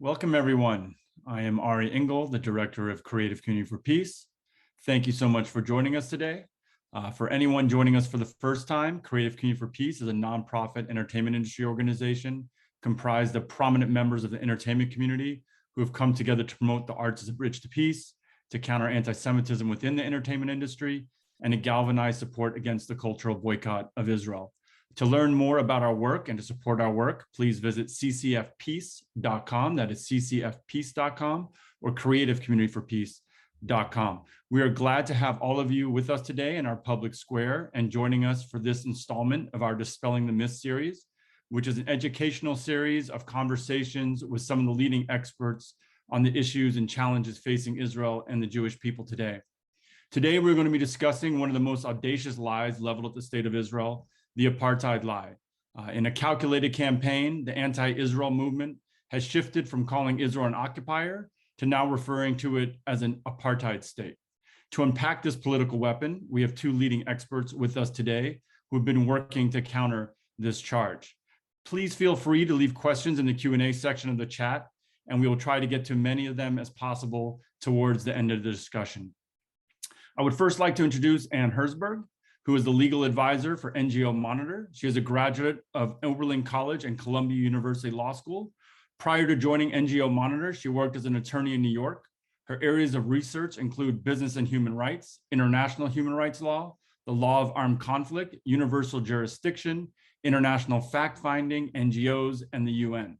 Welcome, everyone. I am Ari Engel, the Director of Creative Community for Peace. Thank you so much for joining us today. For anyone joining us for the first time, Creative Community for Peace is a nonprofit entertainment industry organization comprised of prominent members of the entertainment community who have come together to promote the arts as a bridge to peace, to counter anti-Semitism within the entertainment industry, and to galvanize support against the cultural boycott of Israel. To learn more about our work and to support our work, please visit ccfpeace.com, that is ccfpeace.com, or creativecommunityforpeace.com. We are glad to have all of you with us today in our public square and joining us for this installment of our Dispelling the Myths series, which is an educational series of conversations with some of the leading experts on the issues and challenges facing Israel and the Jewish people today. Today, we're going to be discussing one of the most audacious lies leveled at the state of Israel, the Apartheid Lie. In a calculated campaign, the anti-Israel movement has shifted from calling Israel an occupier to now referring to it as an apartheid state. To unpack this political weapon, we have two leading experts with us today who have been working to counter this charge. Please feel free to leave questions in the Q&A section of the chat, and we will try to get to many of them as possible towards the end of the discussion. I would first like to introduce Anne Herzberg, who is the legal advisor for NGO Monitor. She is a graduate of Oberlin College and Columbia University Law School. Prior to joining NGO Monitor, she worked as an attorney in New York. Her areas of research include business and human rights, international human rights law, the law of armed conflict, universal jurisdiction, international fact-finding, NGOs, and the UN.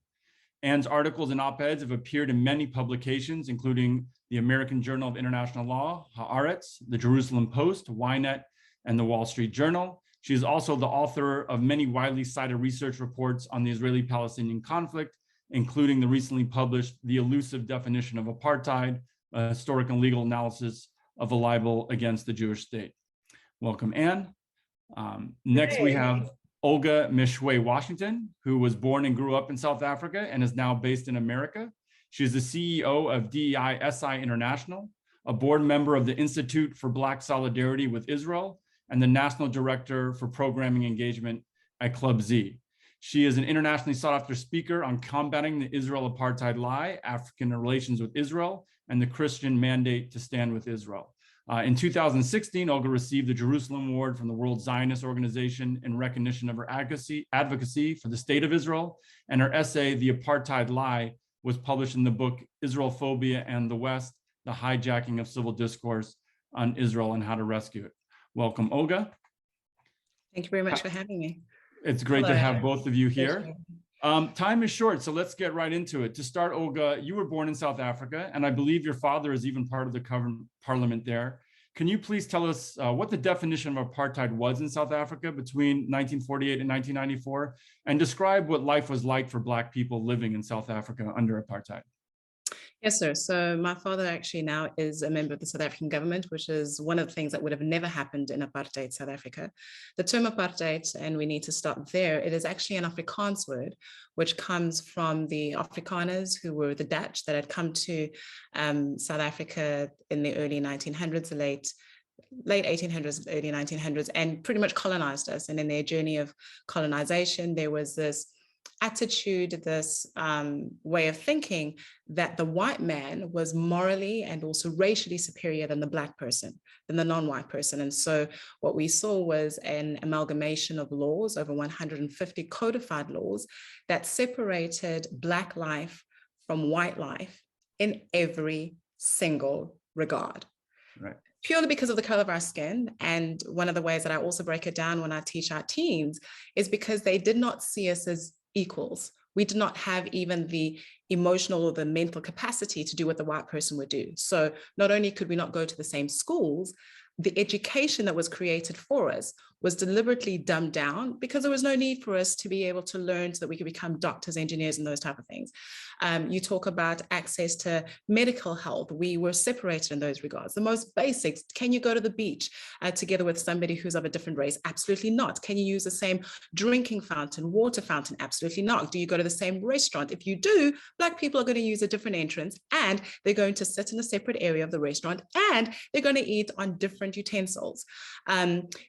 Anne's articles and op-eds have appeared in many publications, including the American Journal of International Law, Haaretz, the Jerusalem Post, Ynet, and the Wall Street Journal. She is also the author of many widely cited research reports on the Israeli-Palestinian conflict, including the recently published The Elusive Definition of Apartheid, a historic and legal analysis of a libel against the Jewish state. Welcome, Anne. Next, we have Olga Meshoe Washington, who was born and grew up in South Africa and is now based in America. She is the CEO of DEISI International, a board member of the Institute for Black Solidarity with Israel, and the National Director for Programming Engagement at Club Z. She is an internationally sought after speaker on combating the Israel Apartheid Lie, African relations with Israel, and the Christian mandate to stand with Israel. In 2016, Olga received the Jerusalem Award from the World Zionist Organization in recognition of her advocacy for the state of Israel, and her essay, The Apartheid Lie, was published in the book Israelophobia and the West, the Hijacking of Civil Discourse on Israel and How to Rescue It. Welcome, Olga. Thank you very much for having me. It's great to have both of you here. Time is short, so let's get right into it. To start, Olga, you were born in South Africa, and I believe your father is even part of the parliament there. Can you please tell us what the definition of apartheid was in South Africa between 1948 and 1994, and describe what life was like for Black people living in South Africa under apartheid? Yes, sir. So my father actually now is a member of the South African government, which is one of the things that would have never happened in apartheid South Africa. The term apartheid, and we need to start there, it is actually an Afrikaans word, which comes from the Afrikaners, who were the Dutch that had come to South Africa in the early 1900s, late 1800s, early 1900s, and pretty much colonized us. And in their journey of colonization, there was this attitude, this way of thinking that the white man was morally and also racially superior than the Black person, than the non-white person. And so what we saw was an amalgamation of laws, over 150 codified laws, that separated Black life from white life in every single regard. Right. Purely because of the color of our skin. And one of the ways that I also break it down when I teach our teens is because they did not see us as equals. We did not have even the emotional or the mental capacity to do what the white person would do. So not only could we not go to the same schools, the education that was created for us was deliberately dumbed down because there was no need for us to be able to learn so that we could become doctors, engineers, and those type of things. You talk about access to medical health. We were separated in those regards. The most basics, can you go to the beach together with somebody who's of a different race? Absolutely not. Can you use the same drinking fountain, water fountain? Absolutely not. Do you go to the same restaurant? If you do, Black people are going to use a different entrance, and they're going to sit in a separate area of the restaurant, and they're going to eat on different utensils.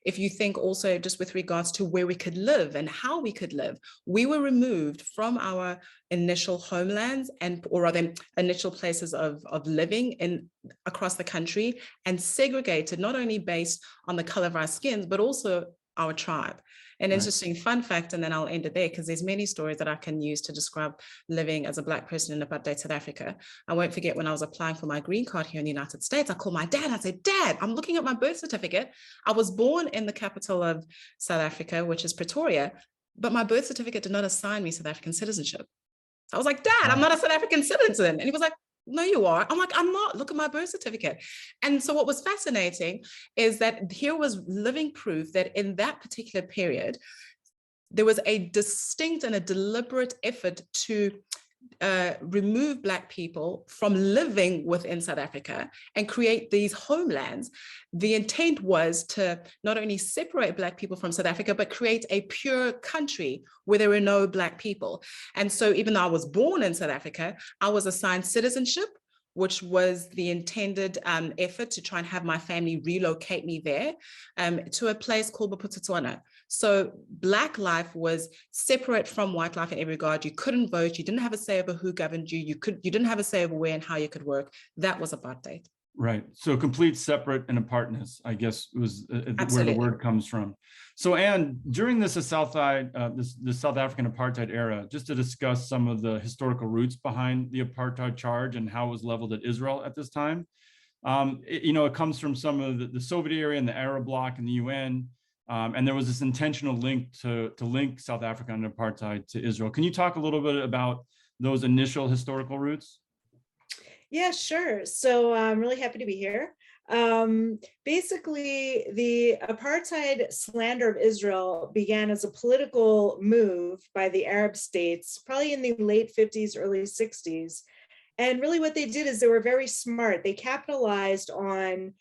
If you think also just with regards to where we could live and how we could live, we were removed from our initial homelands or rather initial places of living across the country, and segregated not only based on the color of our skins, but also our tribe. An interesting fun fact, and then I'll end it there because there's many stories that I can use to describe living as a Black person in apartheid South Africa. I won't forget when I was applying for my green card here in the United States, I called my dad. I said, Dad, I'm looking at my birth certificate. I was born in the capital of South Africa, which is Pretoria, but my birth certificate did not assign me South African citizenship. I was like, Dad, I'm not a South African citizen. And he was like, no, you are. I'm like, I'm not. Look at my birth certificate. And so what was fascinating is that here was living proof that in that particular period, there was a distinct and a deliberate effort to remove Black people from living within South Africa and create these homelands. The intent was to not only separate Black people from South Africa, but create a pure country where there were no Black people. And so even though I was born in South Africa, I was assigned citizenship, which was the intended effort to try and have my family relocate me there to a place called Bophuthatswana. So Black life was separate from white life in every regard. You couldn't vote. You didn't have a say over who governed you. You didn't have a say over where and how you could work. That was apartheid. Right. So complete separate and apartness, I guess, was where the word comes from. So, Anne, during this South African apartheid era, just to discuss some of the historical roots behind the apartheid charge and how it was leveled at Israel at this time, it comes from some of the Soviet era and the Arab bloc and the UN. And there was this intentional link to link South Africa and apartheid to Israel. Can you talk a little bit about those initial historical roots? Yeah, sure. So I'm really happy to be here. Basically, the apartheid slander of Israel began as a political move by the Arab states, probably in the late 50s, early 60s. And really what they did is they were very smart. They capitalized on,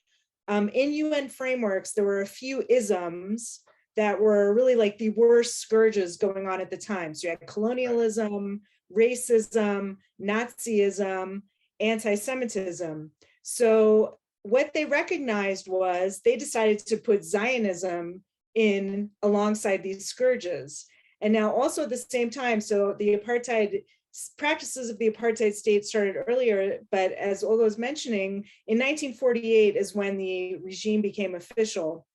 in UN frameworks, there were a few isms that were really like the worst scourges going on at the time. So you had colonialism, racism, Nazism, anti-Semitism. So what they recognized was they decided to put Zionism in alongside these scourges. And now also at the same time, so the apartheid practices of the apartheid state started earlier, but as Olga was mentioning, in 1948 is when the regime became official.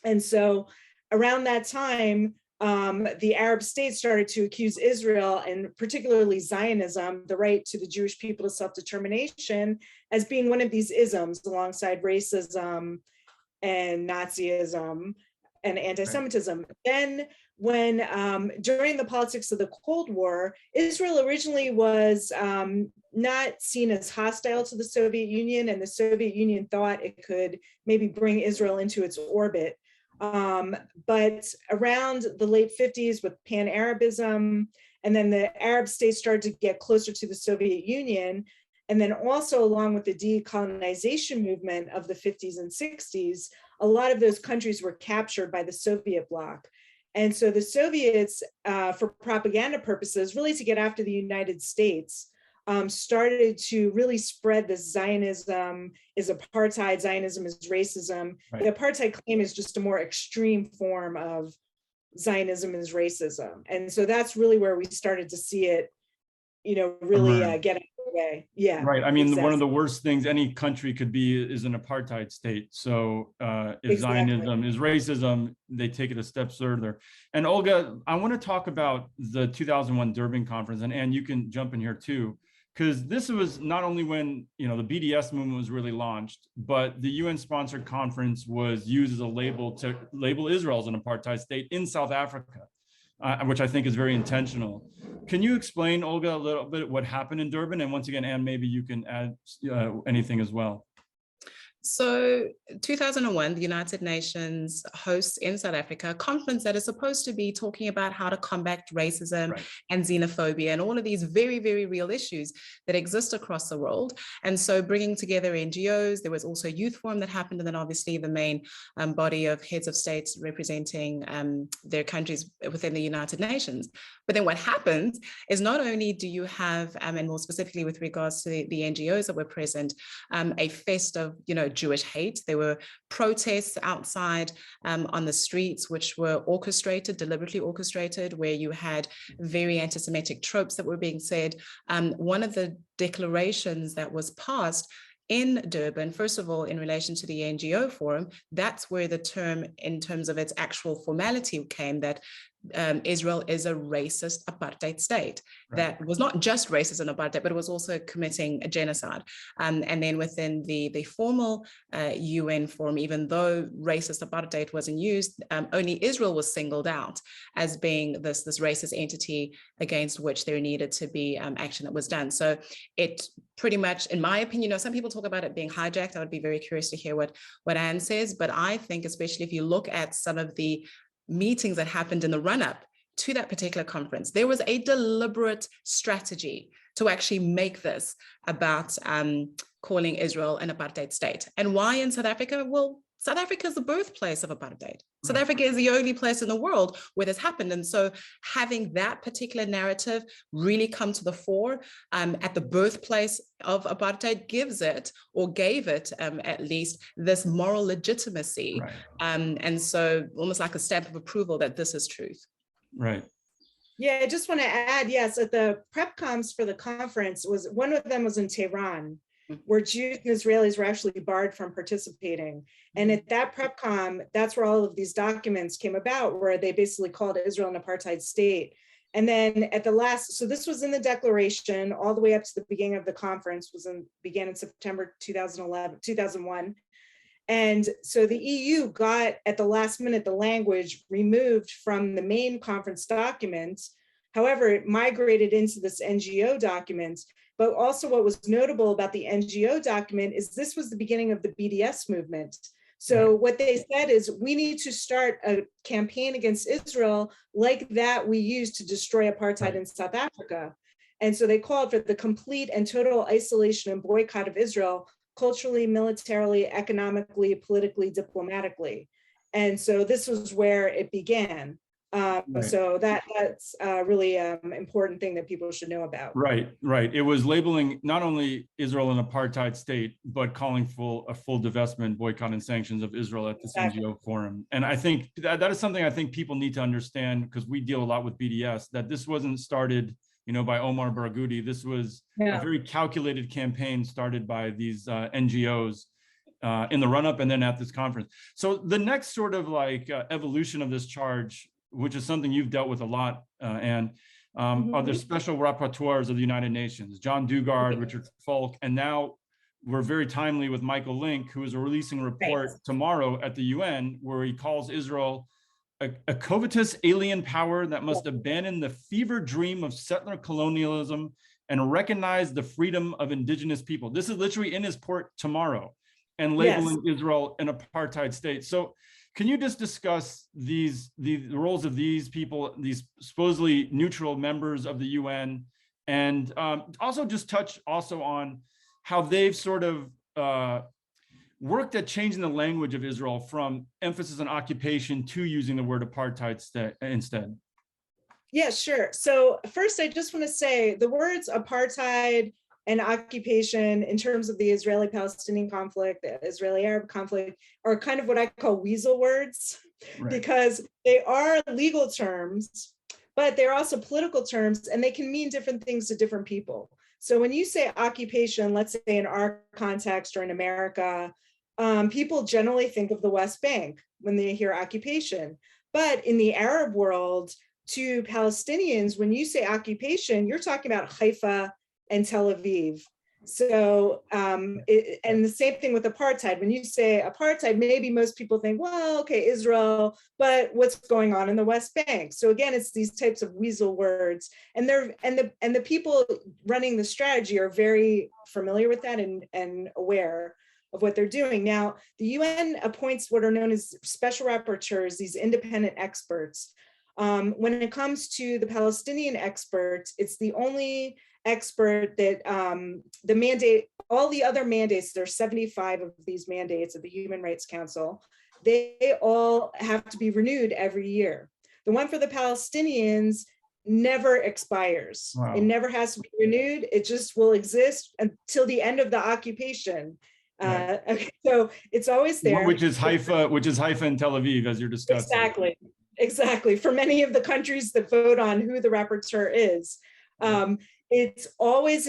And so around that time, the Arab states started to accuse Israel, and particularly Zionism, the right to the Jewish people to self-determination, as being one of these isms alongside racism and Nazism and anti-Semitism. Right. Then when, during the politics of the Cold War, Israel originally was not seen as hostile to the Soviet Union, and the Soviet Union thought it could maybe bring Israel into its orbit. But around the late 50s with Pan-Arabism, and then the Arab states started to get closer to the Soviet Union, and then also along with the decolonization movement of the 50s and 60s, a lot of those countries were captured by the Soviet bloc. And so the Soviets, for propaganda purposes, really to get after the United States, started to really spread this Zionism is apartheid, Zionism is racism. Right. The apartheid claim is just a more extreme form of Zionism is racism. And so that's really where we started to see it, really get out of the way. Yeah. Right. I mean, exactly. One of the worst things any country could be is an apartheid state. So if Zionism is racism, they take it a step further. And Olga, I want to talk about the 2001 Durban conference, and Anne, you can jump in here too. Because this was not only when the BDS movement was really launched, but the UN-sponsored conference was used as a label to label Israel as an apartheid state in South Africa, which I think is very intentional. Can you explain, Olga, a little bit what happened in Durban? And once again, Anne, maybe you can add anything as well. So 2001, the United Nations hosts in South Africa a conference that is supposed to be talking about how to combat racism and xenophobia and all of these very, very real issues that exist across the world. And so bringing together NGOs, there was also a youth forum that happened, and then obviously the main body of heads of states representing their countries within the United Nations. But then what happens is not only do you have, and more specifically with regards to the NGOs that were present, a fest of, Jewish hate. There were protests outside on the streets, which were orchestrated, deliberately orchestrated, where you had very anti-Semitic tropes that were being said. One of the declarations that was passed in Durban, first of all, in relation to the NGO forum, that's where the term, in terms of its actual formality, came, that Israel is a racist apartheid state. Right. That was not just racist and apartheid, but it was also committing a genocide. And then within the formal UN forum, even though racist apartheid wasn't used, only Israel was singled out as being this racist entity against which there needed to be action that was done. So it pretty much, in my opinion, some people talk about it being hijacked. I would be very curious to hear what Anne says, but I think, especially if you look at some of the meetings that happened in the run-up to that particular conference, there was a deliberate strategy to actually make this about calling Israel an apartheid state. And why in South Africa? Well, South Africa is the birthplace of apartheid. South Africa is the only place in the world where this happened. And so having that particular narrative really come to the fore at the birthplace of apartheid gives it, or gave it at least, this moral legitimacy. Right. And so almost like a stamp of approval that this is truth. Right. Yeah, I just want to add, yes, at the prep comms for the conference, one of them was in Tehran, where Jews and Israelis were actually barred from participating. And at that PrepCom, that's where all of these documents came about, where they basically called Israel an apartheid state. And then at the last, so this was in the declaration all the way up to the beginning of the conference, began in September 2001. And so the EU got, at the last minute, the language removed from the main conference document. However, it migrated into this NGO document. But also what was notable about the NGO document is this was the beginning of the BDS movement. So what they said is, we need to start a campaign against Israel like that we used to destroy apartheid in South Africa. And so they called for the complete and total isolation and boycott of Israel, culturally, militarily, economically, politically, diplomatically. And so this was where it began. So that's a really important thing that people should know about. Right. It was labeling not only Israel an apartheid state, but calling for a full divestment, boycott, and sanctions of Israel at this NGO forum. And I think that is something I think people need to understand, because we deal a lot with BDS, that this wasn't started, by Omar Barghouti. This was a very calculated campaign started by these NGOs in the run-up and then at this conference. So the next sort of evolution of this charge, which is something you've dealt with a lot, are the Special Rapporteurs of the United Nations, John Dugard, Richard Falk, and now we're very timely with Michael Link, who is releasing a report tomorrow at the UN, where he calls Israel a covetous alien power that must abandon the fever dream of settler colonialism and recognize the freedom of indigenous people. This is literally in his port tomorrow, and labeling Israel an apartheid state. So can you just discuss the roles of these people, these supposedly neutral members of the UN, and also just touch also on how they've sort of worked at changing the language of Israel from emphasis on occupation to using the word apartheid instead? Yeah, sure. So first, I just want to say the words apartheid and occupation, in terms of the Israeli-Palestinian conflict, the Israeli-Arab conflict, are kind of what I call weasel words, because they are legal terms, but they're also political terms, and they can mean different things to different people. So when you say occupation, let's say in our context or in America, people generally think of the West Bank when they hear occupation. But in the Arab world, to Palestinians, when you say occupation, you're talking about Haifa and Tel Aviv. So, and the same thing with apartheid. When you say apartheid, maybe most people think, well, okay, Israel, but what's going on in the West Bank? So again, it's these types of weasel words, and the people running the strategy are very familiar with that and aware of what they're doing. Now, the UN appoints what are known as special rapporteurs, these independent experts. When it comes to the Palestinian experts, it's the only expert that the mandate, all the other mandates, there's 75 of these mandates of the Human Rights Council, they all have to be renewed every year. The one for the Palestinians never expires. Wow. It never has to be renewed. It just will exist until the end of the occupation. Okay, so it's always there. Which is Haifa and Tel Aviv, as you're discussing. Exactly. For many of the countries that vote on who the rapporteur is, it's always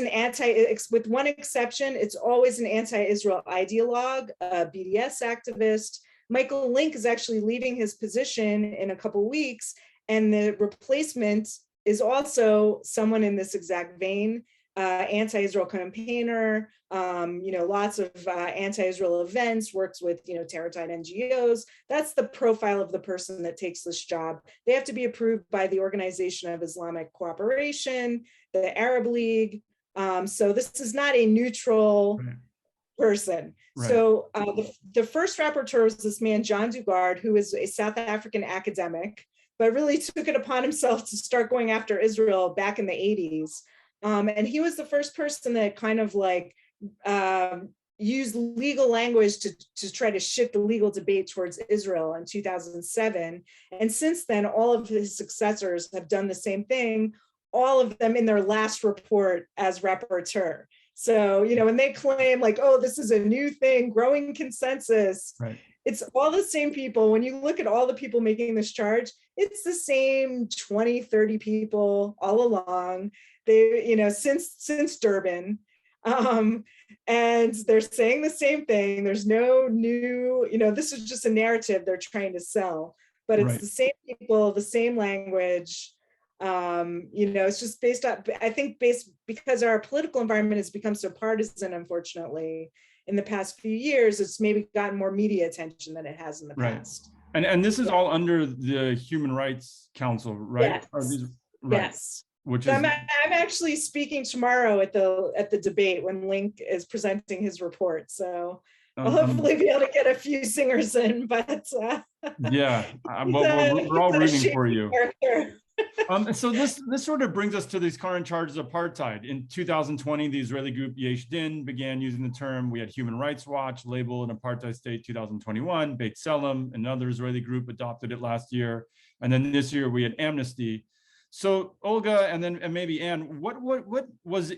with one exception, it's always an anti-Israel ideologue, a BDS activist. Michael Link is actually leaving his position in a couple weeks, and the replacement is also someone in this exact vein. Anti-Israel campaigner, lots of anti-Israel events, works with, terror-tied NGOs. That's the profile of the person that takes this job. They have to be approved by the Organization of Islamic Cooperation, the Arab League. So this is not a neutral person. Right. So the first rapporteur was this man, John Dugard, who is a South African academic, but really took it upon himself to start going after Israel back in the 80s. And he was the first person that kind of used legal language to try to shift the legal debate towards Israel in 2007. And since then, all of his successors have done the same thing, all of them in their last report as rapporteur. So, when they claim this is a new thing, growing consensus, right. It's all the same people. When you look at all the people making this charge, it's the same 20, 30 people all along. They, since Durban, and they're saying the same thing. There's no new, this is just a narrative they're trying to sell, but it's the same people, the same language. It's just based on, I think because our political environment has become so partisan, unfortunately, in the past few years, it's maybe gotten more media attention than it has in the past. And this is all under the Human Rights Council, right? Yes. Yes. Which is, I'm actually speaking tomorrow at the debate when Link is presenting his report. So I'll hopefully be able to get a few singers in, but yeah, we're all rooting for you. So this sort of brings us to these current charges of apartheid. In 2020, the Israeli group Yesh Din began using the term. We had Human Rights Watch label an apartheid state 2021. Beit Tselem, another Israeli group, adopted it last year, and then this year we had Amnesty. So Olga, and maybe Anne, what was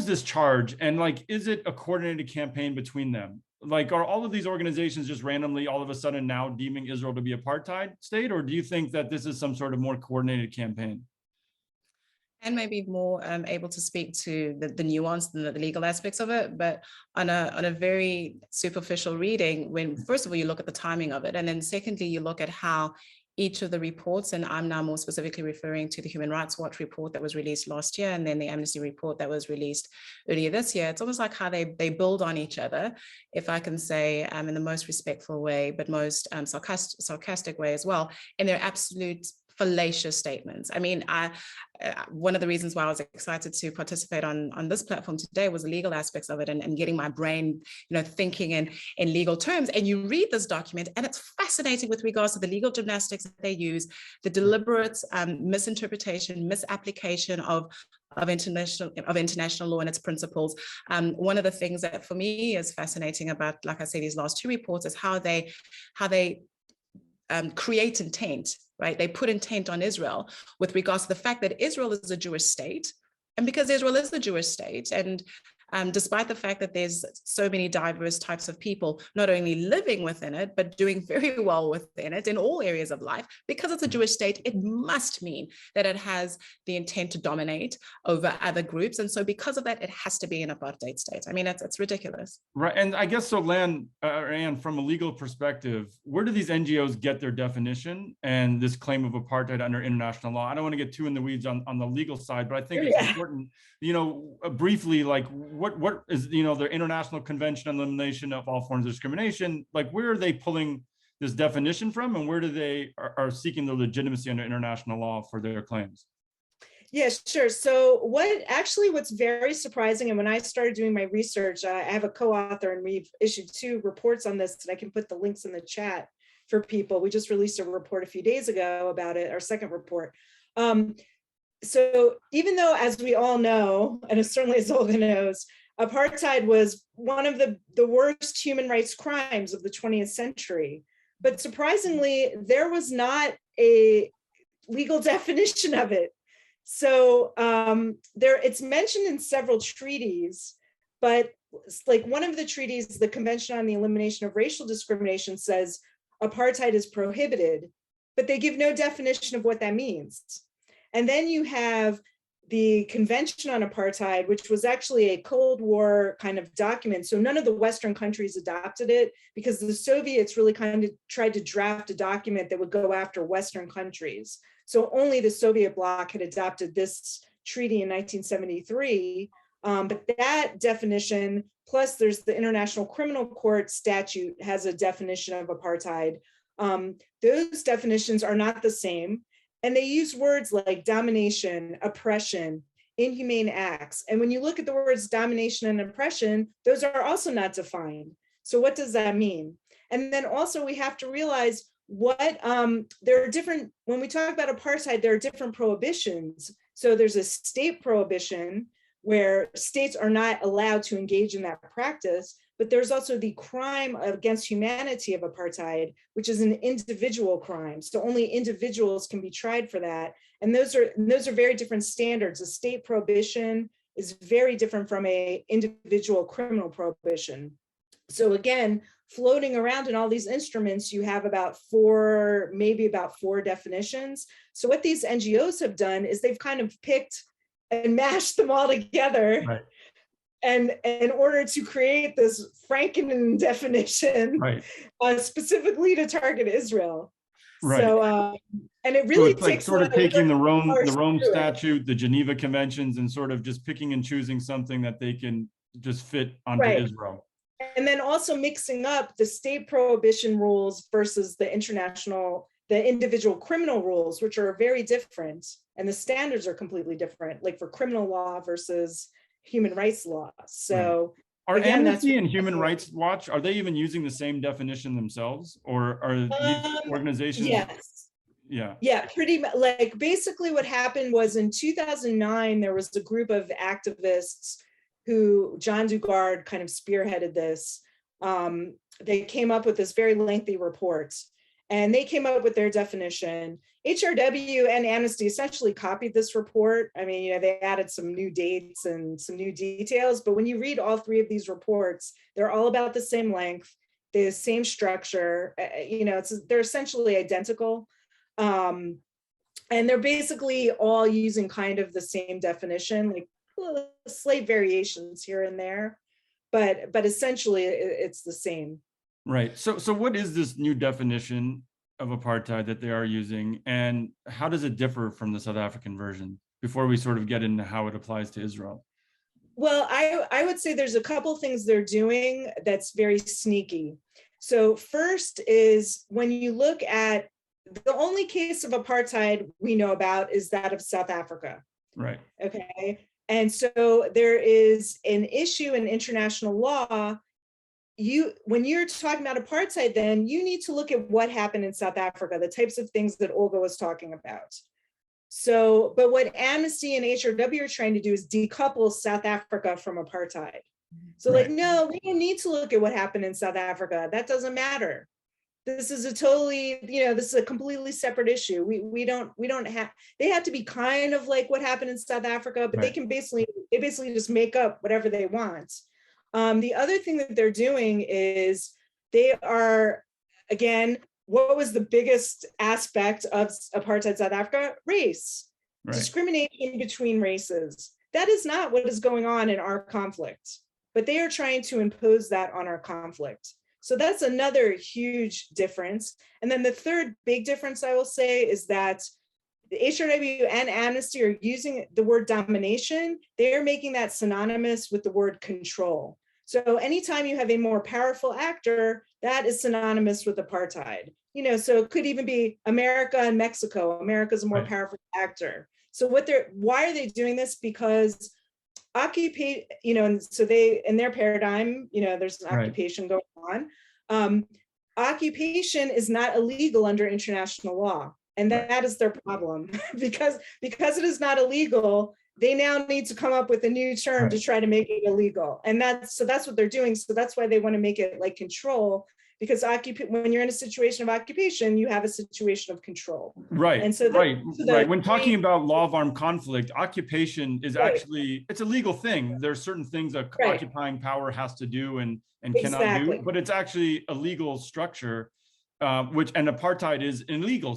this charge, and is it a coordinated campaign between them? Are all of these organizations just randomly all of a sudden now deeming Israel to be apartheid state, or do you think that this is some sort of more coordinated campaign? And maybe more able to speak to the nuance and the legal aspects of it, but on a very superficial reading, when first of all you look at the timing of it, and then secondly you look at how each of the reports, and I'm now more specifically referring to the Human Rights Watch report that was released last year, and then the Amnesty report that was released earlier this year. It's almost like how they build on each other, if I can say, in the most respectful way, but most sarcastic way as well, in their absolute fallacious statements. I mean, one of the reasons why I was excited to participate on this platform today was the legal aspects of it and getting my brain, thinking in legal terms. And you read this document, and it's fascinating with regards to the legal gymnastics that they use, the deliberate misinterpretation, misapplication of international law and its principles. One of the things that for me is fascinating about, like I say, these last two reports is how they create intent, right? They put intent on Israel with regards to the fact that Israel is a Jewish state. And because Israel is a Jewish state, and despite the fact that there's so many diverse types of people, not only living within it, but doing very well within it in all areas of life, because it's a Jewish state, it must mean that it has the intent to dominate over other groups. And so because of that, it has to be an apartheid state. I mean, it's ridiculous. Right. And I guess so, Anne, from a legal perspective, where do these NGOs get their definition and this claim of apartheid under international law? I don't want to get too in the weeds on the legal side, but I think it's important, briefly, what is, their International Convention on Elimination of All Forms of Discrimination, where are they pulling this definition from, and where do they are seeking the legitimacy under international law for their claims? Yeah, sure. So what's very surprising, and when I started doing my research, I have a co-author and we've issued 2 reports on this, and I can put the links in the chat for people. We just released a report a few days ago about it, our second report. So even though, as we all know, and certainly as Olga knows, apartheid was one of the worst human rights crimes of the 20th century, but surprisingly, there was not a legal definition of it. So it's mentioned in several treaties, but like one of the treaties, the Convention on the Elimination of Racial Discrimination, says apartheid is prohibited, but they give no definition of what that means. And then you have the Convention on Apartheid, which was actually a Cold War kind of document. So none of the Western countries adopted it because the Soviets really kind of tried to draft a document that would go after Western countries. So only the Soviet bloc had adopted this treaty in 1973. But that definition, plus there's the International Criminal Court statute has a definition of apartheid. Those definitions are not the same. And they use words like domination, oppression, inhumane acts. And when you look at the words domination and oppression, those are also not defined. So what does that mean? And then also we have to realize what, there are different, when we talk about apartheid, there are different prohibitions. So there's a state prohibition where states are not allowed to engage in that practice, but there's also the crime against humanity of apartheid, which is an individual crime. So only individuals can be tried for that. And those are very different standards. A state prohibition is very different from an individual criminal prohibition. So again, floating around in all these instruments, you have maybe about four definitions. So what these NGOs have done is they've kind of picked and mashed them all together. Right. And in order to create this Franken definition, right, specifically to target Israel. Right. So, and it really so it's like sort of taking the Rome Statute, the Geneva Conventions, and sort of just picking and choosing something that they can just fit onto Israel. And then also mixing up the state prohibition rules versus the individual criminal rules, which are very different. And the standards are completely different, like for criminal law versus human rights law. So are Amnesty and Human Rights Watch, are they even using the same definition themselves, or are these organizations? Yes. Yeah, pretty much. Like basically what happened was in 2009, there was a group of activists who John Dugard kind of spearheaded this. They came up with this very lengthy report, and they came up with their definition. HRW and Amnesty essentially copied this report. I mean, they added some new dates and some new details, but when you read all three of these reports, they're all about the same length, the same structure, they're essentially identical. And they're basically all using kind of the same definition, like slight variations here and there, but essentially it's the same. Right. So what is this new definition of apartheid that they are using, and how does it differ from the South African version, before we sort of get into how it applies to Israel? Well, I would say there's a couple things they're doing that's very sneaky. So first is when you look at the only case of apartheid we know about is that of South Africa. Right. Okay. And so there is an issue in international law. When you're talking about apartheid, then you need to look at what happened in South Africa, the types of things that Olga was talking about. So, but what Amnesty and HRW are trying to do is decouple South Africa from apartheid. So like, no, we don't need to look at what happened in South Africa. That doesn't matter. This is a totally, this is a completely separate issue. We don't have, they have to be kind of like what happened in South Africa, but they basically just make up whatever they want. The other thing that they're doing is they are, again, what was the biggest aspect of apartheid South Africa? Race, discrimination between races. That is not what is going on in our conflict, but they are trying to impose that on our conflict. So that's another huge difference. And then the third big difference I will say is that the HRW and Amnesty are using the word domination. They're making that synonymous with the word control. So anytime you have a more powerful actor, that is synonymous with apartheid. So it could even be America and Mexico. America's a more powerful actor. So why are they doing this? Because occupation, so they, in their paradigm, there's an occupation going on. Occupation is not illegal under international law. And that is their problem. because it is not illegal, they now need to come up with a new term to try to make it illegal. And that's what they're doing. So that's why they want to make it like control, because when you're in a situation of occupation, you have a situation of control. Right. And so right. When talking about law of armed conflict, occupation is actually, it's a legal thing. There's certain things that occupying power has to do and cannot do, but it's actually a legal structure, and apartheid is an illegal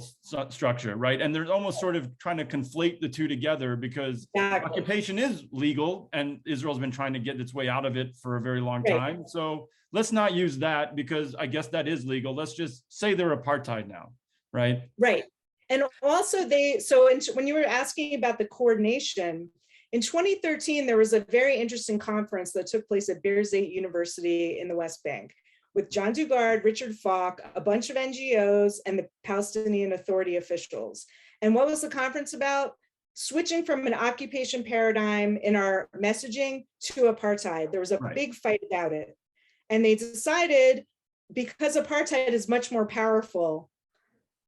structure, right? And they're almost sort of trying to conflate the two together because occupation is legal and Israel's been trying to get its way out of it for a very long time. So let's not use that because I guess that is legal. Let's just say they're apartheid now, right? Right. And also when you were asking about the coordination, in 2013, there was a very interesting conference that took place at Birzeit University in the West Bank with John Dugard, Richard Falk, a bunch of NGOs, and the Palestinian Authority officials. And what was the conference about? Switching from an occupation paradigm in our messaging to apartheid. There was a big fight about it. And they decided, because apartheid is much more powerful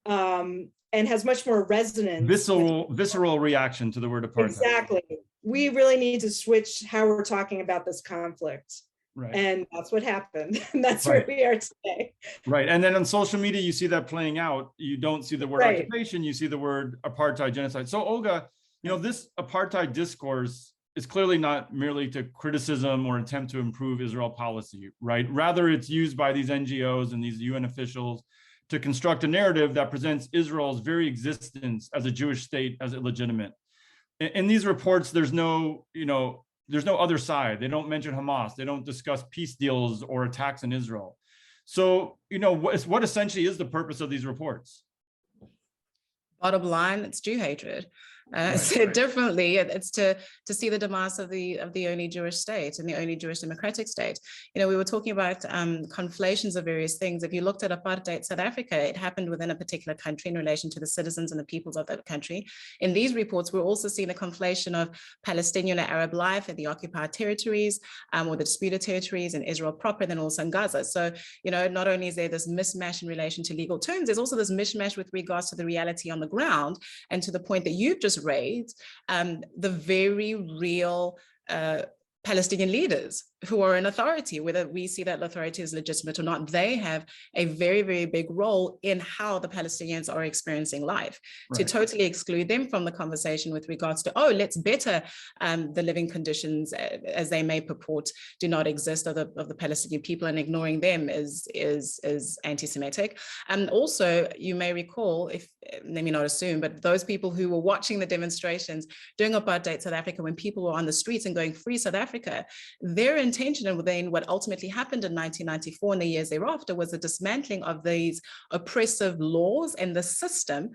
and has much more resonance. Visceral reaction to the word apartheid. Exactly. We really need to switch how we're talking about this conflict. Right. And that's what happened. And that's where we are today. Right. And then on social media, you see that playing out. You don't see the word occupation, you see the word apartheid, genocide. So Olga, this apartheid discourse is clearly not merely to criticism or attempt to improve Israel policy, right? Rather, it's used by these NGOs and these UN officials to construct a narrative that presents Israel's very existence as a Jewish state as illegitimate. In these reports, there's no other side. They don't mention Hamas. They don't discuss peace deals or attacks in Israel. So, what essentially is the purpose of these reports? Bottom line, it's Jew hatred. Said differently, it's to see the demise of the only Jewish state and the only Jewish democratic state. We were talking about conflations of various things. If you looked at apartheid South Africa, it happened within a particular country in relation to the citizens and the peoples of that country. In these reports, we're also seeing a conflation of Palestinian and Arab life in the occupied territories or the disputed territories in Israel proper, and then also in Gaza. So, not only is there this mismatch in relation to legal terms, there's also this mismatch with regards to the reality on the ground, and to the point that you've just raised, the very real Palestinian leaders who are in authority, whether we see that authority is legitimate or not, they have a very, very big role in how the Palestinians are experiencing life. To totally exclude them from the conversation with regards to, let's better the living conditions as they may purport do not exist of the Palestinian people, and ignoring them is anti-Semitic. And also, you may recall, let me not assume, but those people who were watching the demonstrations during apartheid South Africa, when people were on the streets and going free South Africa, their intention, and then what ultimately happened in 1994 and the years thereafter, was the dismantling of these oppressive laws and the system,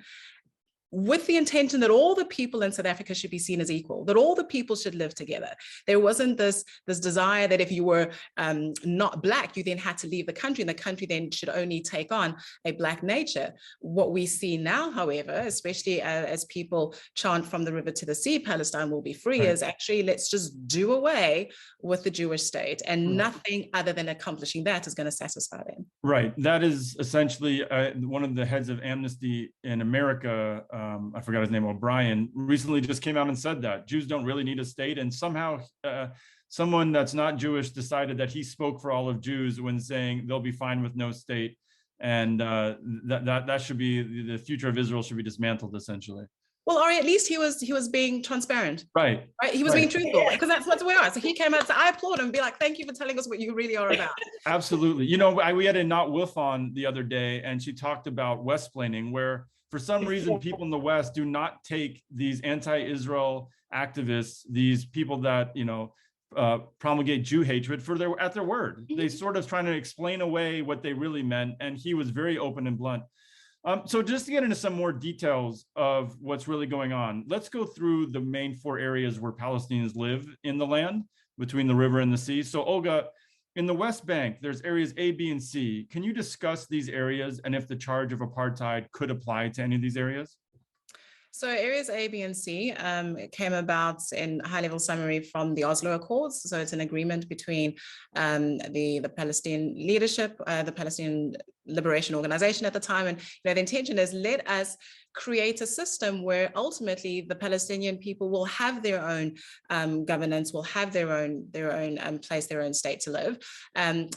with the intention that all the people in South Africa should be seen as equal, that all the people should live together. There wasn't this desire that if you were not Black, you then had to leave the country, and the country then should only take on a Black nature. What we see now, however, especially as people chant from the river to the sea, Palestine will be free, is actually, let's just do away with the Jewish state, and nothing other than accomplishing that is going to satisfy them. Right. That is essentially one of the heads of Amnesty in America, I forgot his name, O'Brien, recently just came out and said that Jews don't really need a state. And somehow someone that's not Jewish decided that he spoke for all of Jews when saying they'll be fine with no state. And that should be, the future of Israel should be dismantled, essentially. Well, or at least he was being transparent. Right. He was being truthful, because that's what we are. So he came out and said, I applaud him, and be like, thank you for telling us what you really are about. Absolutely. We had a Not Wolf on the other day, and she talked about West-splaining, where for some reason, people in the West do not take these anti-Israel activists, these people that, promulgate Jew hatred at their word. They sort of trying to explain away what they really meant. And he was very open and blunt. So just to get into some more details of what's really going on, let's go through the main 4 areas where Palestinians live in the land between the river and the sea. So Olga, in the West Bank, there's areas A, B, and C. Can you discuss these areas and if the charge of apartheid could apply to any of these areas? So areas A, B, and C came about in high-level summary from the Oslo Accords. So it's an agreement between the Palestinian leadership, the Palestinian Liberation Organization at the time. And the intention is, let us create a system where ultimately the Palestinian people will have their own governance, will have their own place, their own state to live,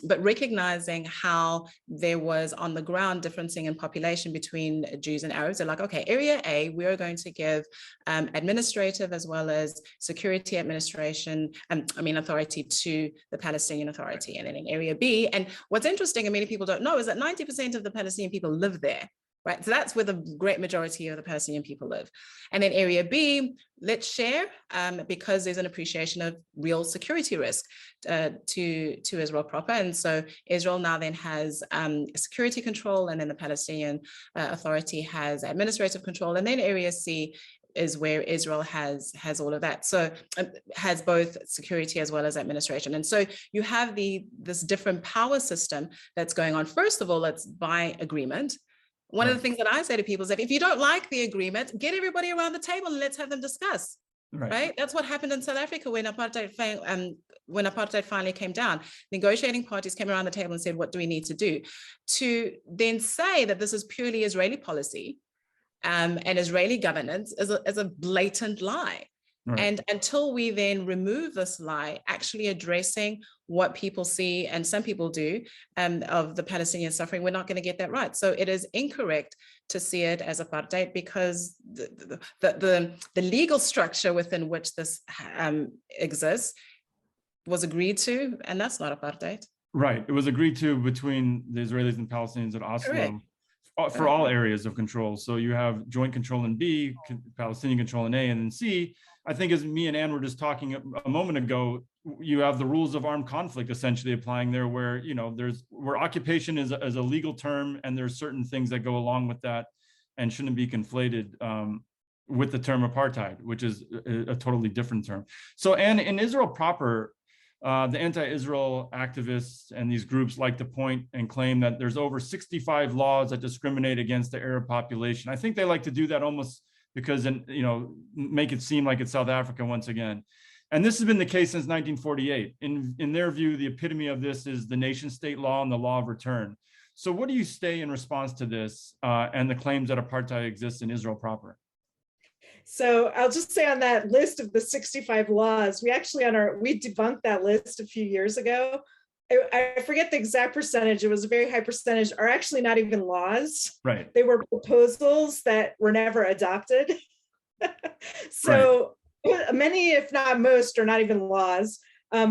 but recognizing how there was on the ground differencing in population between Jews and Arabs. They're like, okay, area A, we are going to give administrative as well as security administration, authority to the Palestinian Authority. And then in area B, and what's interesting and many people don't know is that 90% of the Palestinian people live there. Right, so that's where the great majority of the Palestinian people live. And then area B, let's share because there's an appreciation of real security risk to Israel proper. And so Israel now then has security control, and then the Palestinian Authority has administrative control. And then area C is where Israel has all of that. So has both security as well as administration. And so you have this different power system that's going on. First of all, it's by agreement. One of the things that I say to people is that if you don't like the agreement, get everybody around the table and let's have them discuss. Right? That's what happened in South Africa when apartheid finally came down. Negotiating parties came around the table and said, what do we need to do? To then say that this is purely Israeli policy and Israeli governance is a blatant lie. Right. And until we then remove this lie, actually addressing what people see, and some people do, of the Palestinian suffering, we're not going to get that right. So it is incorrect to see it as apartheid because the legal structure within which this exists was agreed to, and that's not apartheid. Right. It was agreed to between the Israelis and Palestinians at Oslo. Correct. For all areas of control. So you have joint control in B, Palestinian control in A, and in C, I think as me and Anne were just talking a moment ago, you have the rules of armed conflict essentially applying there where, where occupation is a legal term and there's certain things that go along with that and shouldn't be conflated with the term apartheid, which is a totally different term. So, Anne, in Israel proper, the anti-Israel activists and these groups like to point and claim that there's over 65 laws that discriminate against the Arab population. I think they like to do that almost because, make it seem like it's South Africa once again. And this has been the case since 1948. In their view, the epitome of this is the nation state law and the law of return. So what do you say in response to this and the claims that apartheid exists in Israel proper? So I'll just say on that list of the 65 laws, we actually we debunked that list a few years ago. I forget the exact percentage. It was a very high percentage are actually not even laws. Right. They were proposals that were never adopted. So many, if not most, are not even laws.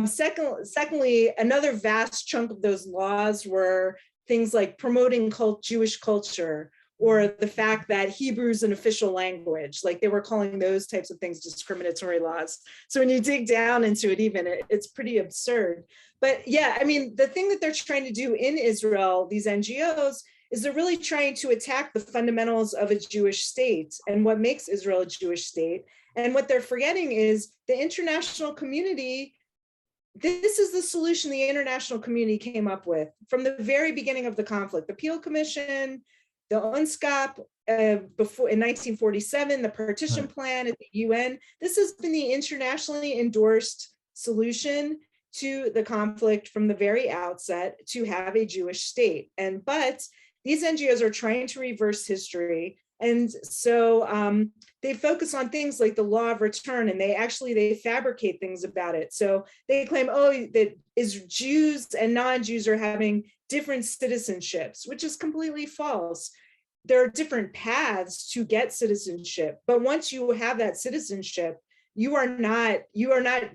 Secondly, another vast chunk of those laws were things like promoting Jewish culture, or the fact that Hebrew is an official language, like they were calling those types of things discriminatory laws. So when you dig down into it, it's pretty absurd. But yeah, the thing that they're trying to do in Israel, these NGOs, is they're really trying to attack the fundamentals of a Jewish state and what makes Israel a Jewish state. And what they're forgetting is the international community. This is the solution the international community came up with from the very beginning of the conflict. The Peel Commission, the UNSCOP before in 1947, the partition plan at the UN. This has been the internationally endorsed solution to the conflict from the very outset, to have a Jewish state. But these NGOs are trying to reverse history. And so they focus on things like the law of return, and they fabricate things about it. So they claim, that Jews and non-Jews are having different citizenships, which is completely false. There are different paths to get citizenship, but once you have that citizenship, you are not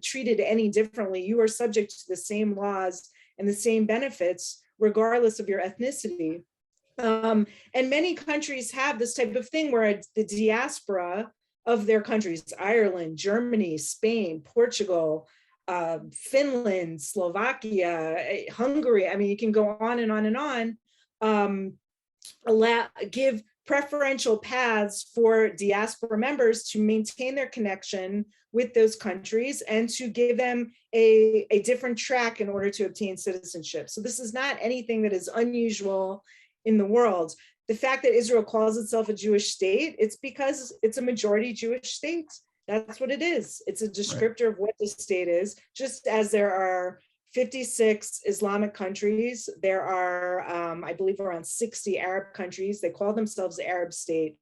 treated any differently. You are subject to the same laws and the same benefits, regardless of your ethnicity. And many countries have this type of thing where the diaspora of their countries, Ireland, Germany, Spain, Portugal, Finland, Slovakia, Hungary, you can go on and on and on, give preferential paths for diaspora members to maintain their connection with those countries and to give them a different track in order to obtain citizenship. So this is not anything that is unusual in the world. The fact that Israel calls itself a Jewish state, it's because it's a majority Jewish state. That's what it is. It's a descriptor of what the state is, just as there are 56 Islamic countries. There are, I believe, around 60 Arab countries. They call themselves the Arab state.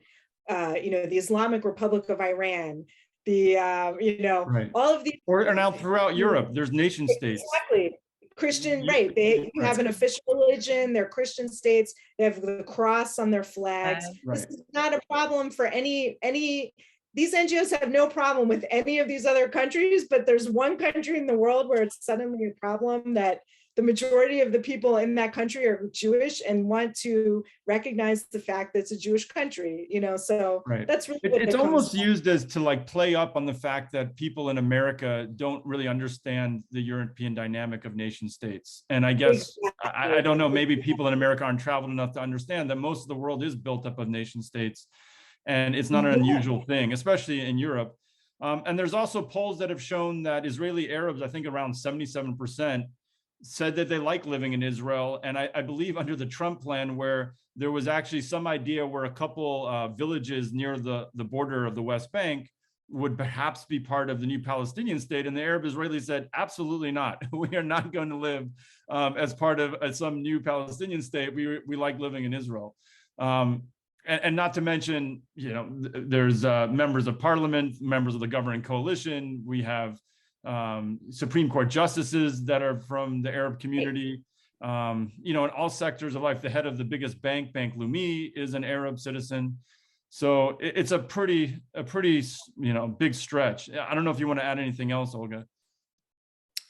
the Islamic Republic of Iran, the, Right. all of these. Or now throughout Europe, there's nation states. Exactly. Christian, You- right. You right. have an official religion, they're Christian states, they have the cross on their flags. Right. This is not a problem for any, these NGOs have no problem with any of these other countries, but there's one country in the world where it's suddenly a problem that the majority of the people in that country are Jewish and want to recognize the fact that it's a Jewish country, so right. that's really what it's almost used as to like play up on the fact that people in America don't really understand the European dynamic of nation states. And I guess, exactly. I don't know, maybe people in America aren't traveled enough to understand that most of the world is built up of nation states. And it's not an unusual thing, especially in Europe. And there's also polls that have shown that Israeli Arabs, I think around 77%, said that they like living in Israel. And I believe under the Trump plan, where there was actually some idea where a couple villages near the border of the West Bank would perhaps be part of the new Palestinian state. And the Arab Israelis said, absolutely not. We are not going to live as part of some new Palestinian state. We like living in Israel. And not to mention, there's members of parliament, members of the governing coalition. We have Supreme Court justices that are from the Arab community, in all sectors of life. The head of the biggest bank, Bank Leumi, is an Arab citizen. So it's a pretty, big stretch. I don't know if you want to add anything else, Olga.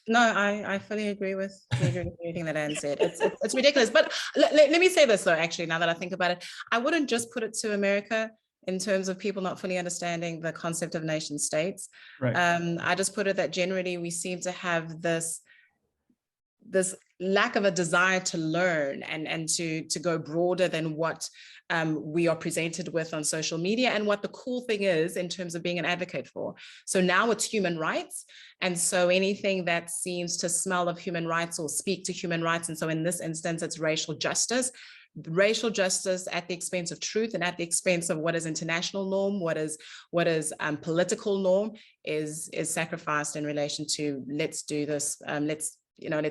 No, I fully agree with everything that Anne said. It's ridiculous. But let me say this, though, actually, now that I think about it, I wouldn't just put it to America in terms of people not fully understanding the concept of nation states. Right. I just put it that generally we seem to have this lack of a desire to learn and to go broader than what we are presented with on social media and what the cool thing is in terms of being an advocate for. So now it's human rights. And so anything that seems to smell of human rights or speak to human rights. And so in this instance, it's racial justice at the expense of truth and at the expense of what is international norm, what is political norm is sacrificed in relation to let's do this, let's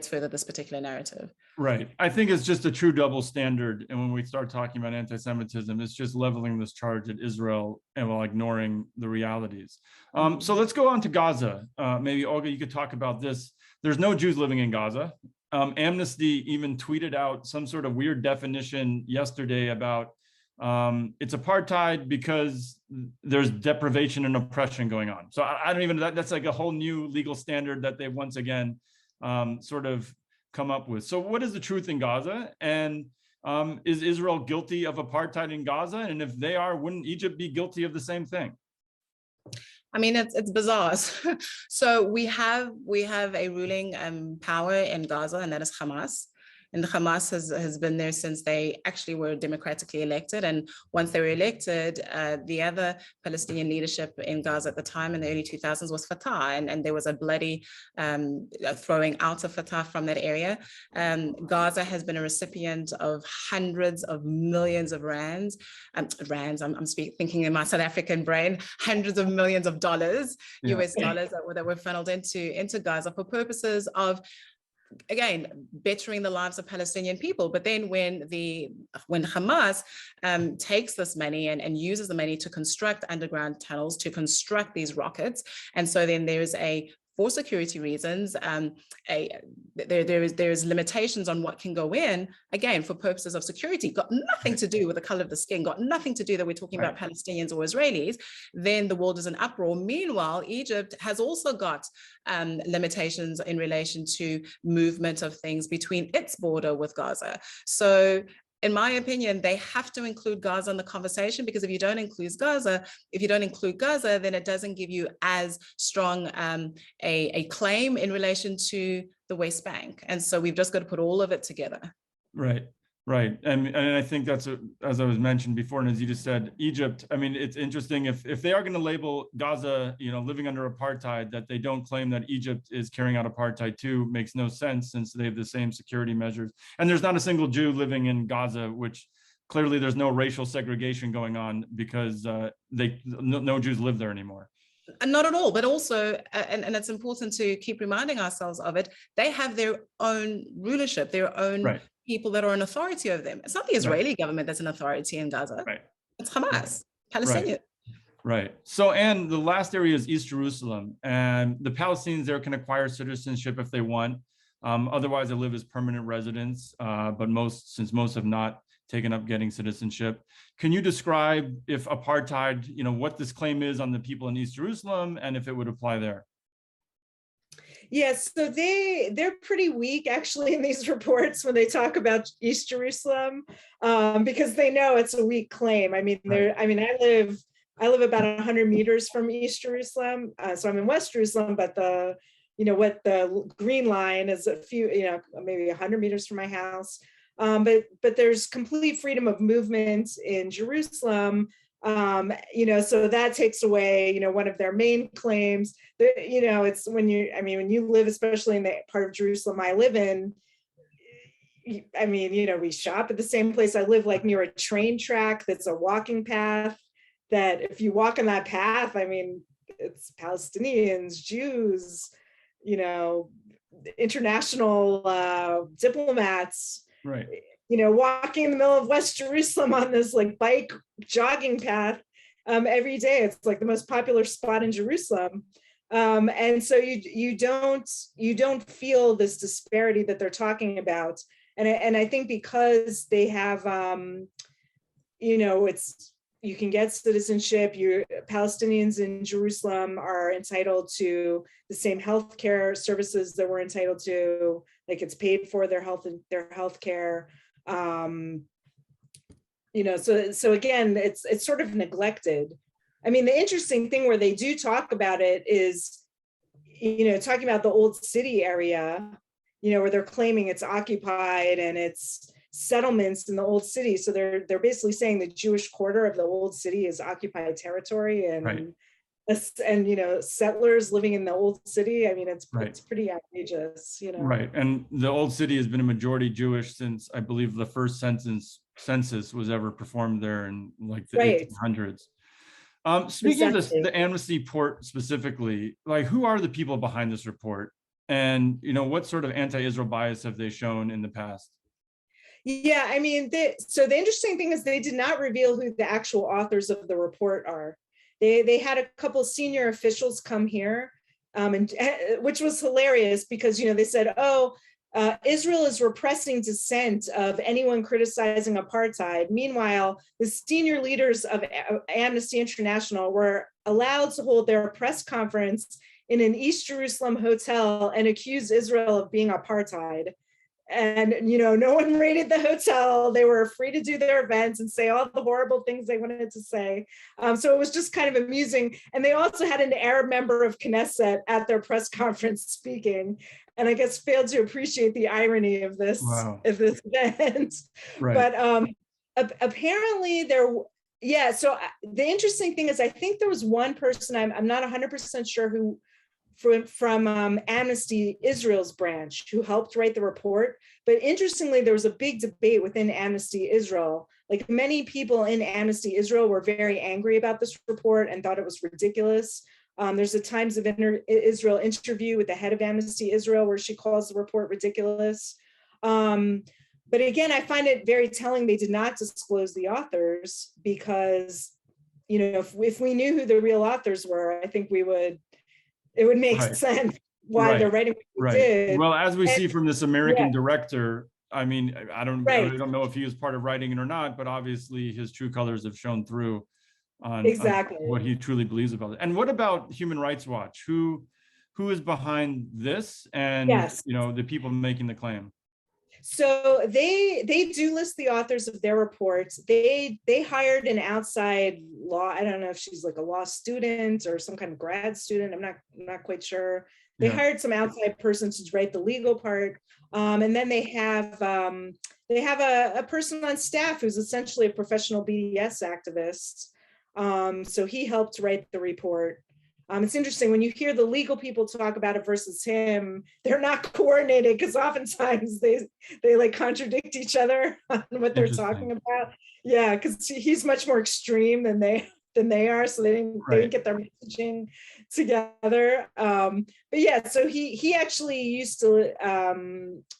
further this particular narrative. Right. I think it's just a true double standard. And when we start talking about anti-Semitism, it's just leveling this charge at Israel and while ignoring the realities. So let's go on to Gaza. Maybe Olga, you could talk about this. There's no Jews living in Gaza. Amnesty even tweeted out some sort of weird definition yesterday about it's apartheid because there's deprivation and oppression going on. So I don't even, that's like a whole new legal standard that they've once again sort of come up with. So what is the truth in Gaza? And is Israel guilty of apartheid in Gaza? And if they are, wouldn't Egypt be guilty of the same thing? I mean, it's bizarre. So we have a ruling power in Gaza, and that is Hamas. And Hamas has been there since they actually were democratically elected. And once they were elected, the other Palestinian leadership in Gaza at the time in the early 2000s was Fatah. And there was a bloody throwing out of Fatah from that area. Gaza has been a recipient of hundreds of millions of rands. I'm thinking in my South African brain, hundreds of millions of dollars, US dollars that were funneled into Gaza for purposes of, again, bettering the lives of Palestinian people. But then when Hamas takes this money and uses the money to construct underground tunnels, to construct these rockets, and so then there's for security reasons, there is limitations on what can go in, again, for purposes of security, got nothing to do with the color of the skin, got nothing to do that we're talking about Palestinians or Israelis, then the world is in uproar. Meanwhile, Egypt has also got limitations in relation to movement of things between its border with Gaza. So in my opinion, they have to include Gaza in the conversation, because if you don't include Gaza, then it doesn't give you as strong a claim in relation to the West Bank. And so we've just got to put all of it together. Right. And I think that's, as I was mentioned before, and as you just said, Egypt, I mean, it's interesting if they are going to label Gaza, living under apartheid, that they don't claim that Egypt is carrying out apartheid too, makes no sense, since they have the same security measures. And there's not a single Jew living in Gaza, which clearly there's no racial segregation going on, because no Jews live there anymore. And not at all, but also, and it's important to keep reminding ourselves of it, they have their own rulership, their own people that are an authority over them. It's not the Israeli government that's an authority in Gaza. It's Hamas. Palestinian. Right. So, and the last area is East Jerusalem, and the Palestinians there can acquire citizenship if they want. Otherwise, they live as permanent residents, but since most have not taken up getting citizenship. Can you describe if apartheid, what this claim is on the people in East Jerusalem and if it would apply there? Yes, so they're pretty weak actually in these reports when they talk about East Jerusalem, because they know it's a weak claim. I mean, I live about 100 meters from East Jerusalem, so I'm in West Jerusalem, but the green line is a few, maybe 100 meters from my house. But there's complete freedom of movement in Jerusalem. So that takes away, one of their main claims. That, it's when you live, especially in the part of Jerusalem I live in, we shop at the same place. I live like near a train track that's a walking path, that if you walk on that path, it's Palestinians, Jews, international diplomats, right, walking in the middle of West Jerusalem on this like bike jogging path every day. It's like the most popular spot in Jerusalem. And so you don't feel this disparity that they're talking about. And I think because they have, you can get citizenship. Palestinians in Jerusalem are entitled to the same healthcare services that we're entitled to. Like it's paid for, their health care. So again, it's sort of neglected. The interesting thing where they do talk about it is, talking about the old city area, where they're claiming it's occupied and it's settlements in the old city. So they're basically saying the Jewish quarter of the old city is occupied territory, and right, and settlers living in the old city. It's pretty outrageous, Right, and the old city has been a majority Jewish since I believe the first census was ever performed there in like the 1800s. Speaking of this, the amnesty report specifically, like who are the people behind this report, and what sort of anti-Israel bias have they shown in the past? Yeah, so the interesting thing is they did not reveal who the actual authors of the report are. They had a couple senior officials come here, and which was hilarious because they said, Israel is repressing dissent of anyone criticizing apartheid. Meanwhile, the senior leaders of Amnesty International were allowed to hold their press conference in an East Jerusalem hotel and accuse Israel of being apartheid. And, no one raided the hotel. They were free to do their events and say all the horrible things they wanted to say. So it was just kind of amusing. And they also had an Arab member of Knesset at their press conference speaking, and I guess failed to appreciate the irony of this, event. Right. But apparently so the interesting thing is I think there was one person, I'm not 100% sure who, from Amnesty Israel's branch, who helped write the report. But interestingly, there was a big debate within Amnesty Israel. Like many people in Amnesty Israel were very angry about this report and thought it was ridiculous. There's a Times of Israel interview with the head of Amnesty Israel where she calls the report ridiculous. But again, I find it very telling they did not disclose the authors because, if we knew who the real authors were, I think it would make sense why they're writing what they did. Well, as we see from this American director, I really don't know if he was part of writing it or not, but obviously his true colors have shown through on what he truly believes about it. And what about Human Rights Watch? Who is behind this and the people making the claim? So they do list the authors of their reports. They hired an outside law. I don't know if she's like a law student or some kind of grad student. I'm not quite sure. They hired some outside person to write the legal part, and then they have a person on staff who's essentially a professional BDS activist. So he helped write the report. It's interesting when you hear the legal people talk about it versus him, they're not coordinated because oftentimes they like contradict each other on what they're talking about. Yeah, because he's much more extreme than they are, so they didn't get their messaging together. But yeah, so he actually used to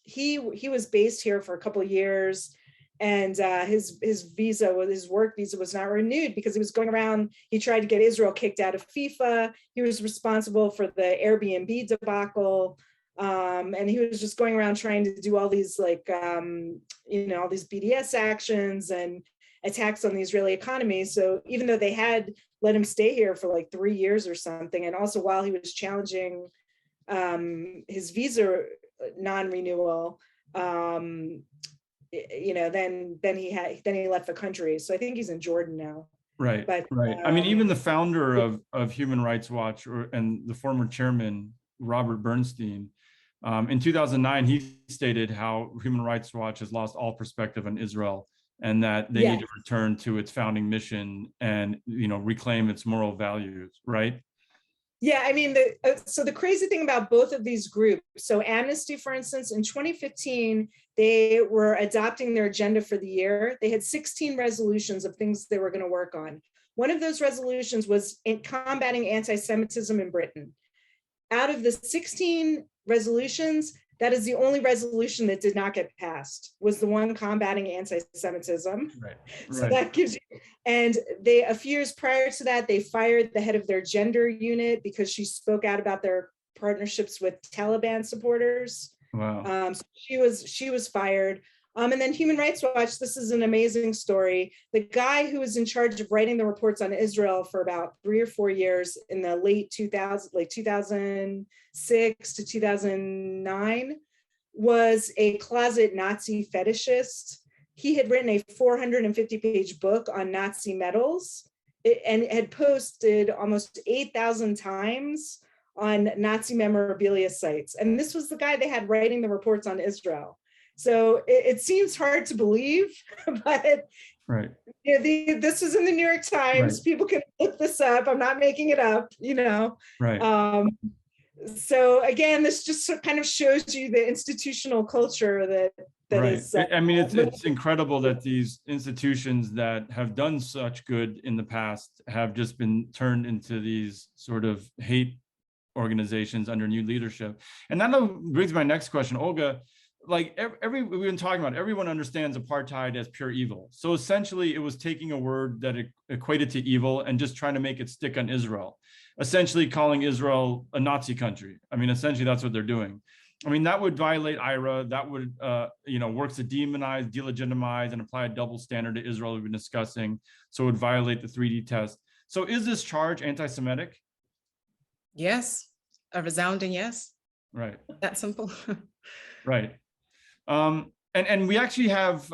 he was based here for a couple of years, and his work visa was not renewed because he was going around. He tried to get Israel kicked out of FIFA. He was responsible for the Airbnb debacle, and he was just going around trying to do all these all these BDS actions and attacks on the Israeli economy. So even though they had let him stay here for like 3 years or something, and also while he was challenging his visa non-renewal, then he left the country. So I think he's in Jordan now. Right. But right. I mean, even the founder of Human Rights Watch and the former chairman, Robert Bernstein, in 2009, he stated how Human Rights Watch has lost all perspective on Israel and that they need to return to its founding mission and, reclaim its moral values, right? Yeah, I mean, so the crazy thing about both of these groups, so Amnesty, for instance, in 2015, they were adopting their agenda for the year. They had 16 resolutions of things they were going to work on. One of those resolutions was in combating anti-Semitism in Britain. Out of the 16 resolutions, that is the only resolution that did not get passed, was the one combating anti-Semitism. Right. So that gives you, and a few years prior to that, they fired the head of their gender unit because she spoke out about their partnerships with Taliban supporters. Wow. So she was fired. And then Human Rights Watch, this is an amazing story. The guy who was in charge of writing the reports on Israel for about 3 or 4 years in the late 2000s, like 2006 to 2009, was a closet Nazi fetishist. He had written a 450-page book on Nazi medals and had posted almost 8,000 times on Nazi memorabilia sites. And this was the guy they had writing the reports on Israel. So it seems hard to believe, but right. This was in the New York Times. Right. People can look this up. I'm not making it up, Right. So again, this just kind of shows you the institutional culture that right. is. I mean, it's incredible that these institutions that have done such good in the past have just been turned into these sort of hate organizations under new leadership. And that brings my next question, Olga. Like we've been talking about, everyone understands apartheid as pure evil. So essentially it was taking a word that equated to evil and just trying to make it stick on Israel, essentially calling Israel a Nazi country. I mean, essentially that's what they're doing. I mean, that would violate IRA, that would, works to demonize, delegitimize, and apply a double standard to Israel we've been discussing. So it would violate the 3D test. So is this charge anti-Semitic? Yes, a resounding yes. Right. That simple. Right. And we actually have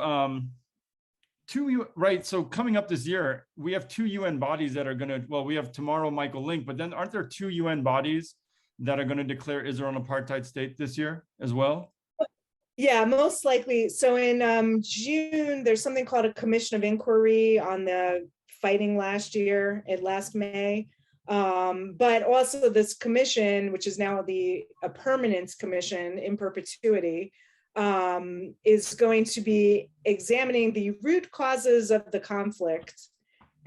two, right? So coming up this year, we have 2 UN bodies that are going to, well, we have tomorrow Michael Link, but then aren't there 2 UN bodies that are going to declare Israel an apartheid state this year as well? Yeah, most likely. So in June, there's something called a Commission of Inquiry on the fighting last May. But also this commission, which is now a permanent commission in perpetuity, is going to be examining the root causes of the conflict.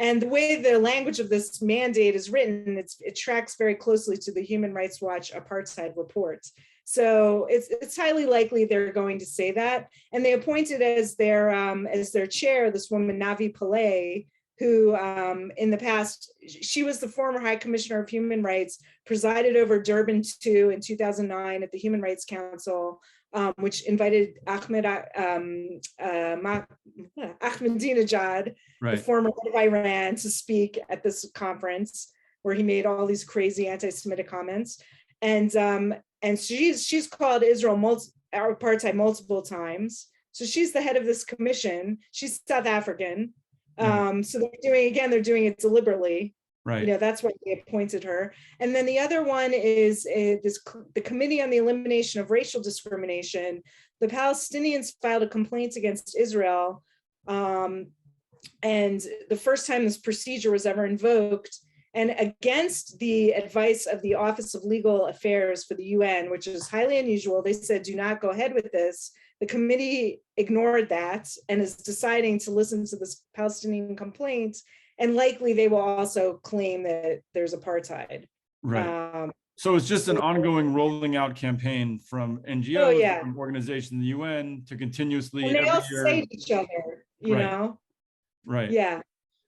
And the way the language of this mandate is written, it tracks very closely to the Human Rights Watch apartheid report. So it's highly likely they're going to say that. And they appointed as their chair this woman, Navi Pillay, who in the past, she was the former High Commissioner of Human Rights, presided over Durban 2 in 2009 at the Human Rights Council, which invited Ahmadinejad, right, the former head of Iran, to speak at this conference where he made all these crazy anti-Semitic comments. And she's called Israel apartheid multiple times. So she's the head of this commission. She's South African. So they're doing it deliberately. Right. That's why they appointed her. And then the other one is the Committee on the Elimination of Racial Discrimination. The Palestinians filed a complaint against Israel. And the first time this procedure was ever invoked, and against the advice of the Office of Legal Affairs for the UN, which is highly unusual, they said, do not go ahead with this. The committee ignored that and is deciding to listen to this Palestinian complaint, and likely they will also claim that there's apartheid. Right. So it's just an ongoing rolling out campaign from NGOs, from organizations in the UN to continuously. And they all year, cite each other. you Right. know? Right. Yeah.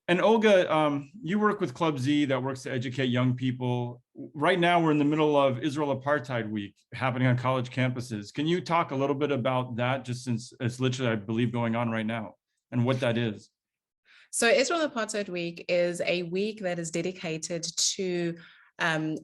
And Olga, you work with Club Z that works to educate young people. Right now, we're in the middle of Israel Apartheid Week happening on college campuses. Can you talk a little bit about that, just since it's literally, I believe, going on right now, and what that is? So Israel Apartheid Week is a week that is dedicated to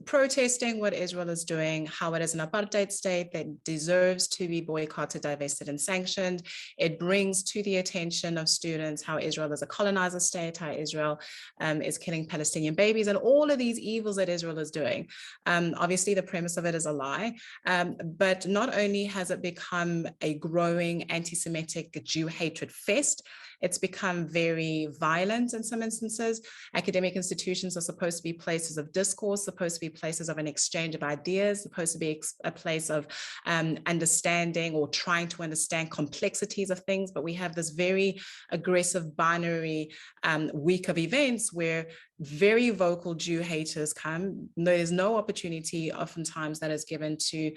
protesting what Israel is doing, how it is an apartheid state that deserves to be boycotted, divested, and sanctioned. It brings to the attention of students how Israel is a colonizer state, how Israel is killing Palestinian babies, and all of these evils that Israel is doing. Obviously, the premise of it is a lie, but not only has it become a growing anti-Semitic Jew hatred fest, it's become very violent in some instances. Academic institutions are supposed to be places of discourse, supposed to be places of an exchange of ideas, supposed to be a place of understanding or trying to understand complexities of things. But we have this very aggressive binary week of events where very vocal Jew haters come. There's no opportunity oftentimes that is given to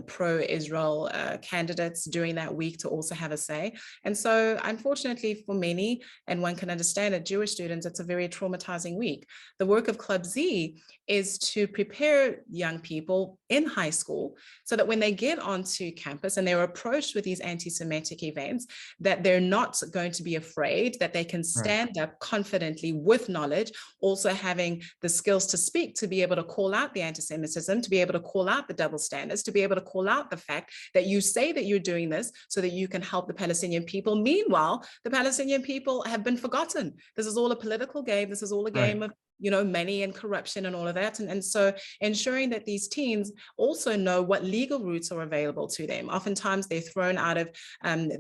pro-Israel candidates during that week to also have a say. And so unfortunately for many, and one can understand it, Jewish students, it's a very traumatizing week. The work of Club Z is to prepare young people in high school so that when they get onto campus and they're approached with these anti-Semitic events, that they're not going to be afraid, that they can stand up confidently with knowledge, also having the skills to speak, to be able to call out the anti-Semitism, to be able to call out the double standards, to be able to call out the fact that you say that you're doing this so that you can help the Palestinian people. Meanwhile, the Palestinian people have been forgotten. This is all a political game. This is all a game of, you know, money and corruption and all of that. And so ensuring that these teens also know what legal routes are available to them. Oftentimes they're thrown out of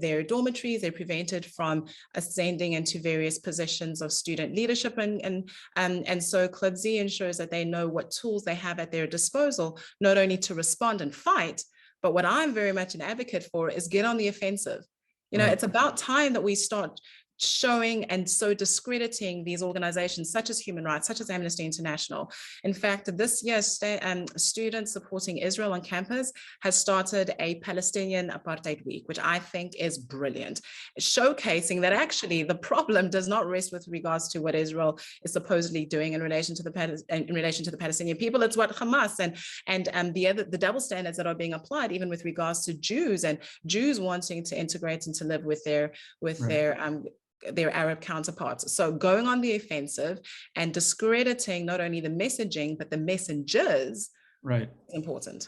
their dormitories, they're prevented from ascending into various positions of student leadership. And so Club Z ensures that they know what tools they have at their disposal, not only to respond and fight, but what I'm very much an advocate for is get on the offensive. You know, it's about time that we start showing and so discrediting these organizations such as human rights, such as Amnesty International. In fact, this year, students supporting Israel on campus has started a Palestinian Apartheid Week, which I think is brilliant, showcasing that actually the problem does not rest with regards to what Israel is supposedly doing in relation to the Palestinian people. It's what Hamas and the double standards that are being applied, even with regards to Jews and Jews wanting to integrate and to live with their Arab counterparts. So going on the offensive and discrediting not only the messaging, but the messengers is important.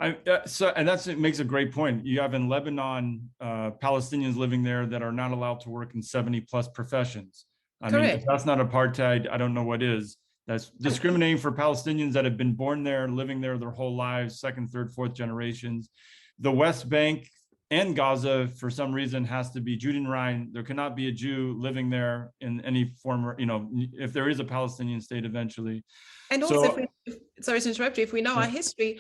And that makes a great point. You have in Lebanon, Palestinians living there that are not allowed to work in 70+ professions. I mean, if that's not apartheid, I don't know what is. That's discriminating for Palestinians that have been born there, living there their whole lives, second, third, fourth generations. The West Bank and Gaza, for some reason, has to be Judenrein. There cannot be a Jew living there in any form, you know, if there is a Palestinian state eventually. And also, sorry to interrupt you, if we know our history,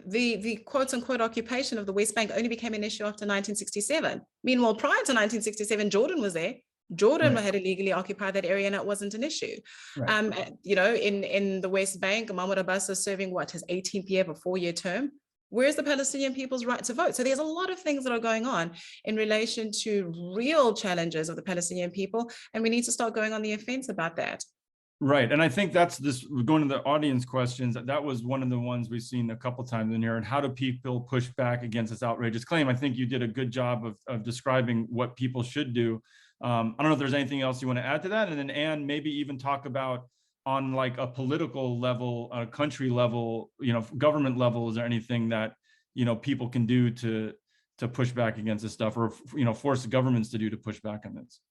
the quote unquote occupation of the West Bank only became an issue after 1967. Meanwhile, prior to 1967, Jordan was there. Jordan had illegally occupied that area and it wasn't an issue. You know, in the West Bank, Mahmoud Abbas is serving what, his 18th year of a 4-year term? Where's the Palestinian people's right to vote? So there's a lot of things that are going on in relation to real challenges of the Palestinian people, and we need to start going on the offense about that. Right, and I think that's this, going to the audience questions, that was one of the ones we've seen a couple times in here, and how do people push back against this outrageous claim? I think you did a good job of describing what people should do. I don't know if there's anything else you want to add to that, and then Anne, maybe even talk about on like a political level, a country level, you know, government level, is there anything that, you know, people can do to push back against this stuff, or, you know, force governments to do to push back on this?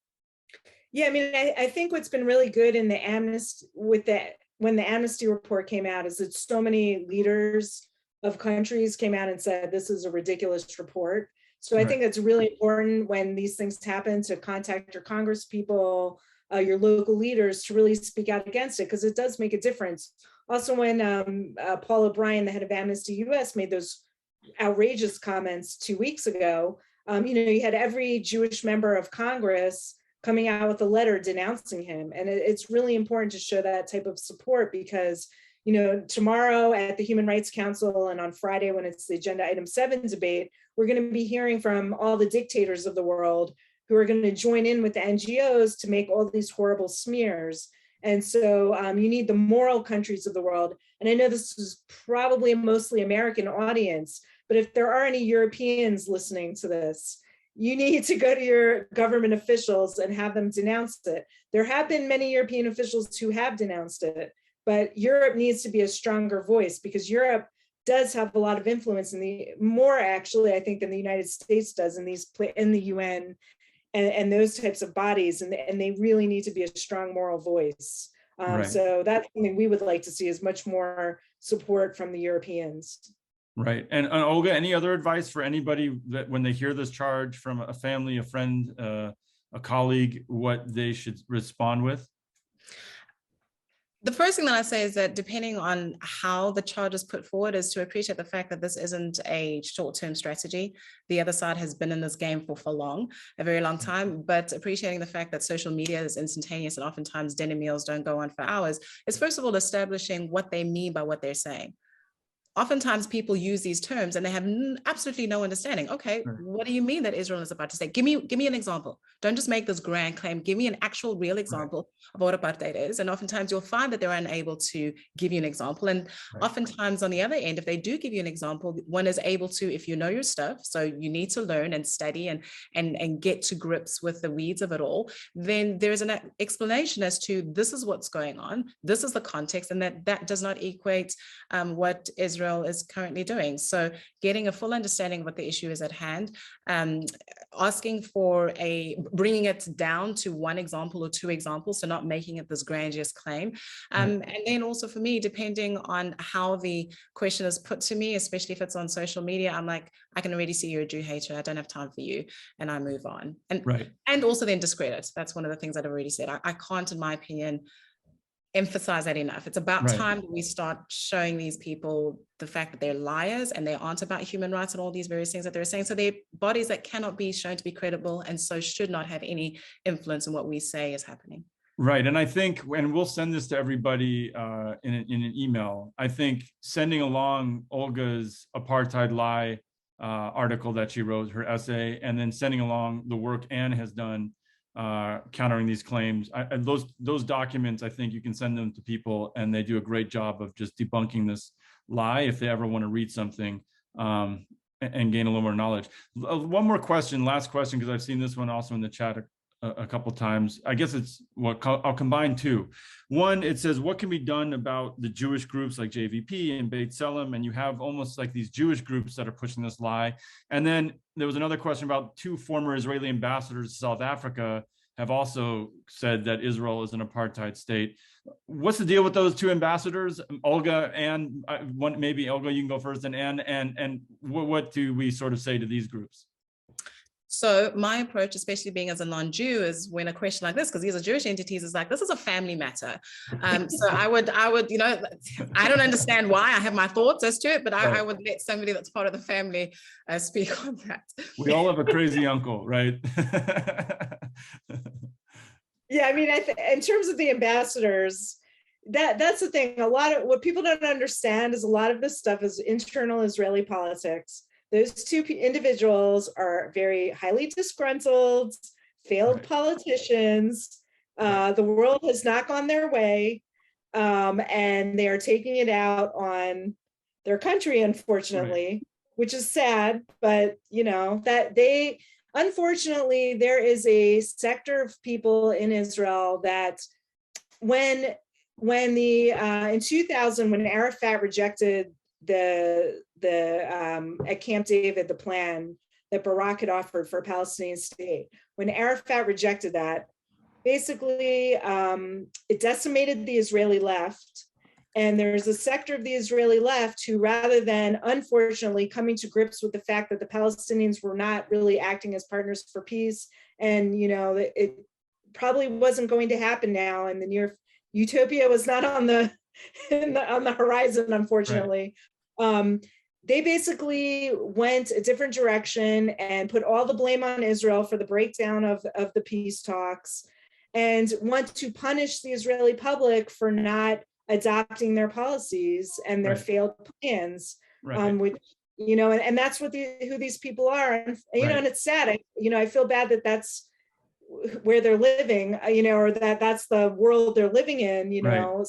Yeah, I mean, I think what's been really good in the amnesty when the amnesty report came out is that so many leaders of countries came out and said, this is a ridiculous report. So I think it's really important when these things happen to contact your Congress people, your local leaders, to really speak out against it, because it does make a difference. Also, when Paul O'Brien, the head of Amnesty US, made those outrageous comments 2 weeks ago, you know, you had every Jewish member of Congress coming out with a letter denouncing him. And it's really important to show that type of support, because, you know, tomorrow at the Human Rights Council and on Friday when it's the Agenda Item 7 debate, we're going to be hearing from all the dictators of the world who are going to join in with the NGOs to make all these horrible smears. And so you need the moral countries of the world. And I know this is probably a mostly American audience, but if there are any Europeans listening to this, you need to go to your government officials and have them denounce it. There have been many European officials who have denounced it, but Europe needs to be a stronger voice, because Europe does have a lot of influence more actually, I think, than the United States does in the UN and those types of bodies, and they really need to be a strong moral voice. Right. So that's something we would like to see, is much more support from the Europeans. Right. And Olga, any other advice for anybody that when they hear this charge from a family, a friend, a colleague, what they should respond with? The first thing that I say is that depending on how the charge is put forward, is to appreciate the fact that this isn't a short-term strategy. The other side has been in this game for a very long time, but appreciating the fact that social media is instantaneous and oftentimes dinner meals don't go on for hours, is first of all establishing what they mean by what they're saying. Oftentimes people use these terms and they have absolutely no understanding. Okay, what do you mean that Israel is about to say? Give me an example. Don't just make this grand claim. Give me an actual real example of what apartheid is. And oftentimes you'll find that they're unable to give you an example. And oftentimes on the other end, if they do give you an example, one is able to, if you know your stuff, so you need to learn and study and get to grips with the weeds of it all, then there's an explanation as to this is what's going on, this is the context, and that does not equate what Israel is currently doing. So getting a full understanding of what the issue is at hand, asking for bringing it down to one example or two examples, so not making it this grandiose claim. And then also for me, depending on how the question is put to me, especially if it's on social media, I'm like, I can already see you're a Jew hater, I don't have time for you, and I move on. And also then discredit. That's one of the things I've already said. I can't, in my opinion, emphasize that enough. It's about time that we start showing these people the fact that they're liars and they aren't about human rights and all these various things that they're saying. So they're bodies that cannot be shown to be credible and so should not have any influence in what we say is happening. Right. And I think, and we'll send this to everybody in an email, I think sending along Olga's Apartheid Lie article that she wrote, her essay, and then sending along the work Anne has done countering these claims. Those documents, I think you can send them to people and they do a great job of just debunking this lie if they ever want to read something and gain a little more knowledge. One more question, last question, because I've seen this one also in the chat a couple of times. I guess it's I'll combine two. One, it says, what can be done about the Jewish groups like JVP and Beit Tselem? And you have almost like these Jewish groups that are pushing this lie. And then there was another question about two former Israeli ambassadors to South Africa have also said that Israel is an apartheid state. What's the deal with those two ambassadors, Olga and maybe Olga, you can go first, and what do we sort of say to these groups? So my approach, especially being as a non-Jew, is when a question like this, because these are Jewish entities, is like, this is a family matter. So I would, you know, I don't understand why. I have my thoughts as to it, but I would let somebody that's part of the family speak on that. We all have a crazy uncle, right? Yeah, I mean, in terms of the ambassadors, that's the thing. A lot of what people don't understand is a lot of this stuff is internal Israeli politics. Those two individuals are very highly disgruntled, failed politicians. The world has not gone their way, and they are taking it out on their country, unfortunately, which is sad. But you know that unfortunately, there is a sector of people in Israel that in 2000, when Arafat rejected at Camp David, the plan that Barak had offered for a Palestinian state, when Arafat rejected that, basically it decimated the Israeli left. And there's a sector of the Israeli left who, rather than, unfortunately, coming to grips with the fact that the Palestinians were not really acting as partners for peace, and you know, it probably wasn't going to happen now, and the near utopia was not on the horizon, unfortunately. They basically went a different direction and put all the blame on Israel for the breakdown of the peace talks, and want to punish the Israeli public for not adopting their policies and their failed plans, which, you know, and that's what who these people are. And, you know, and it's sad. I feel bad that that's where they're living, you know, or that's the world they're living in, you know,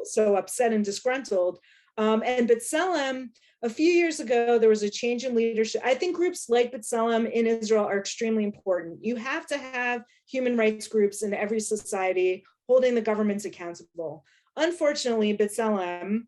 so upset and disgruntled. And B'Tselem, a few years ago, there was a change in leadership. I think groups like B'Tselem in Israel are extremely important. You have to have human rights groups in every society holding the governments accountable. Unfortunately, B'Tselem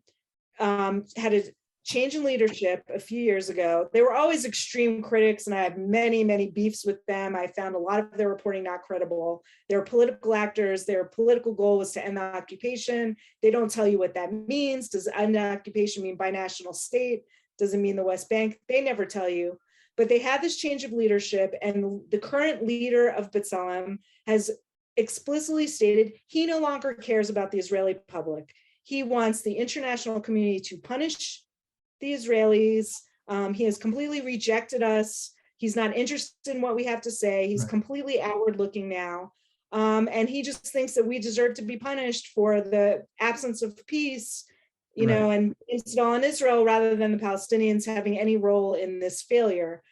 had a change in leadership a few years ago. They were always extreme critics, and I have many, many beefs with them. I found a lot of their reporting not credible. They're political actors. Their political goal was to end the occupation. They don't tell you what that means. Does end the occupation mean binational state? Does it mean the West Bank? They never tell you. But they had this change of leadership, and the current leader of B'Tselem has explicitly stated he no longer cares about the Israeli public. He wants the international community to punish the Israelis. He has completely rejected us. He's not interested in what we have to say. He's completely outward looking now. And he just thinks that we deserve to be punished for the absence of peace, you know, and install in Israel rather than the Palestinians having any role in this failure.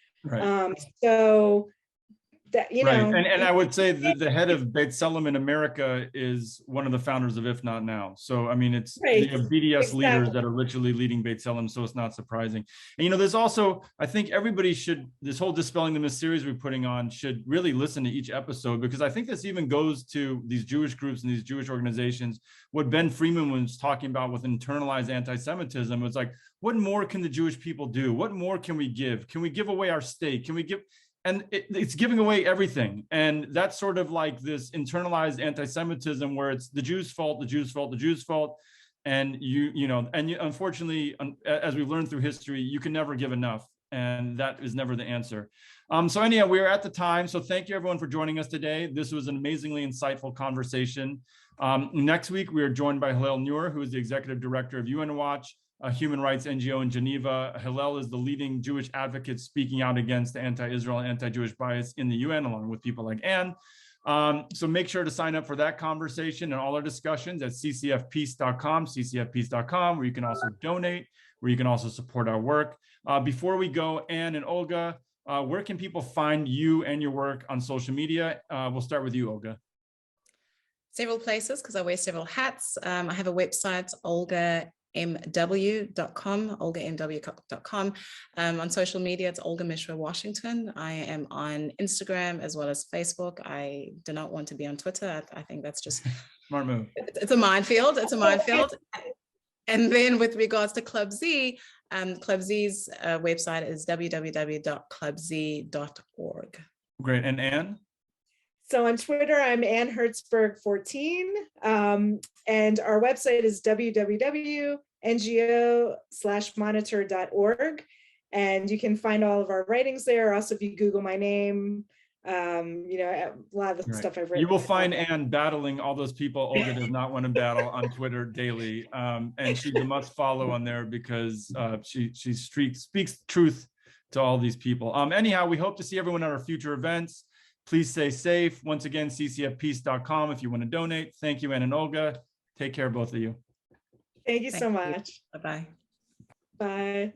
So that, you know. And I would say that the head of B'Tselem in America is one of the founders of If Not Now. So, I mean, it's they have BDS leaders that are literally leading B'Tselem, so it's not surprising. And, you know, there's also, I think everybody should, this whole Dispelling the Myths series we're putting on should really listen to each episode, because I think this even goes to these Jewish groups and these Jewish organizations. What Ben Freeman was talking about with internalized anti-Semitism was like, what more can the Jewish people do? What more can we give? Can we give away our state? Can we give... And it's giving away everything. And that's sort of like this internalized anti-Semitism where it's the Jews' fault, the Jews' fault, the Jews' fault. And unfortunately, as we've learned through history, you can never give enough. And that is never the answer. So anyhow, we're at the time. So thank you everyone for joining us today. This was an amazingly insightful conversation. Next week, we are joined by Hillel Neuer, who is the executive director of UN Watch, a human rights NGO in Geneva. Hillel is the leading Jewish advocate speaking out against the anti-Israel and anti-Jewish bias in the UN, along with people like Anne. So make sure to sign up for that conversation and all our discussions at ccfpeace.com, where you can also donate, where you can also support our work. Before we go, Anne and Olga, where can people find you and your work on social media? We'll start with you, Olga. Several places, because I wear several hats. I have a website, olgamw.com, olgamw.com. On social media, it's Olga Meshoe Washington. I am on Instagram as well as Facebook. I do not want to be on Twitter. I think that's just smart move. It's a minefield. It's a minefield. And then with regards to Club Z, Club Z's website is www.clubz.org. Great. And Anne? So on Twitter, I'm Anne Herzberg 14, and our website is www.ngo/monitor.org, and you can find all of our writings there. Also, if you Google my name, you know, a lot of the stuff I've written. You will find Anne battling all those people Olga does not want to battle on Twitter daily, and she's a must follow on there because she speaks truth to all these people. Anyhow, we hope to see everyone at our future events. Please stay safe. Once again, ccfpeace.com if you want to donate. Thank you, Anne and Olga. Take care, both of you. Thank you so much. Bye-bye. Bye.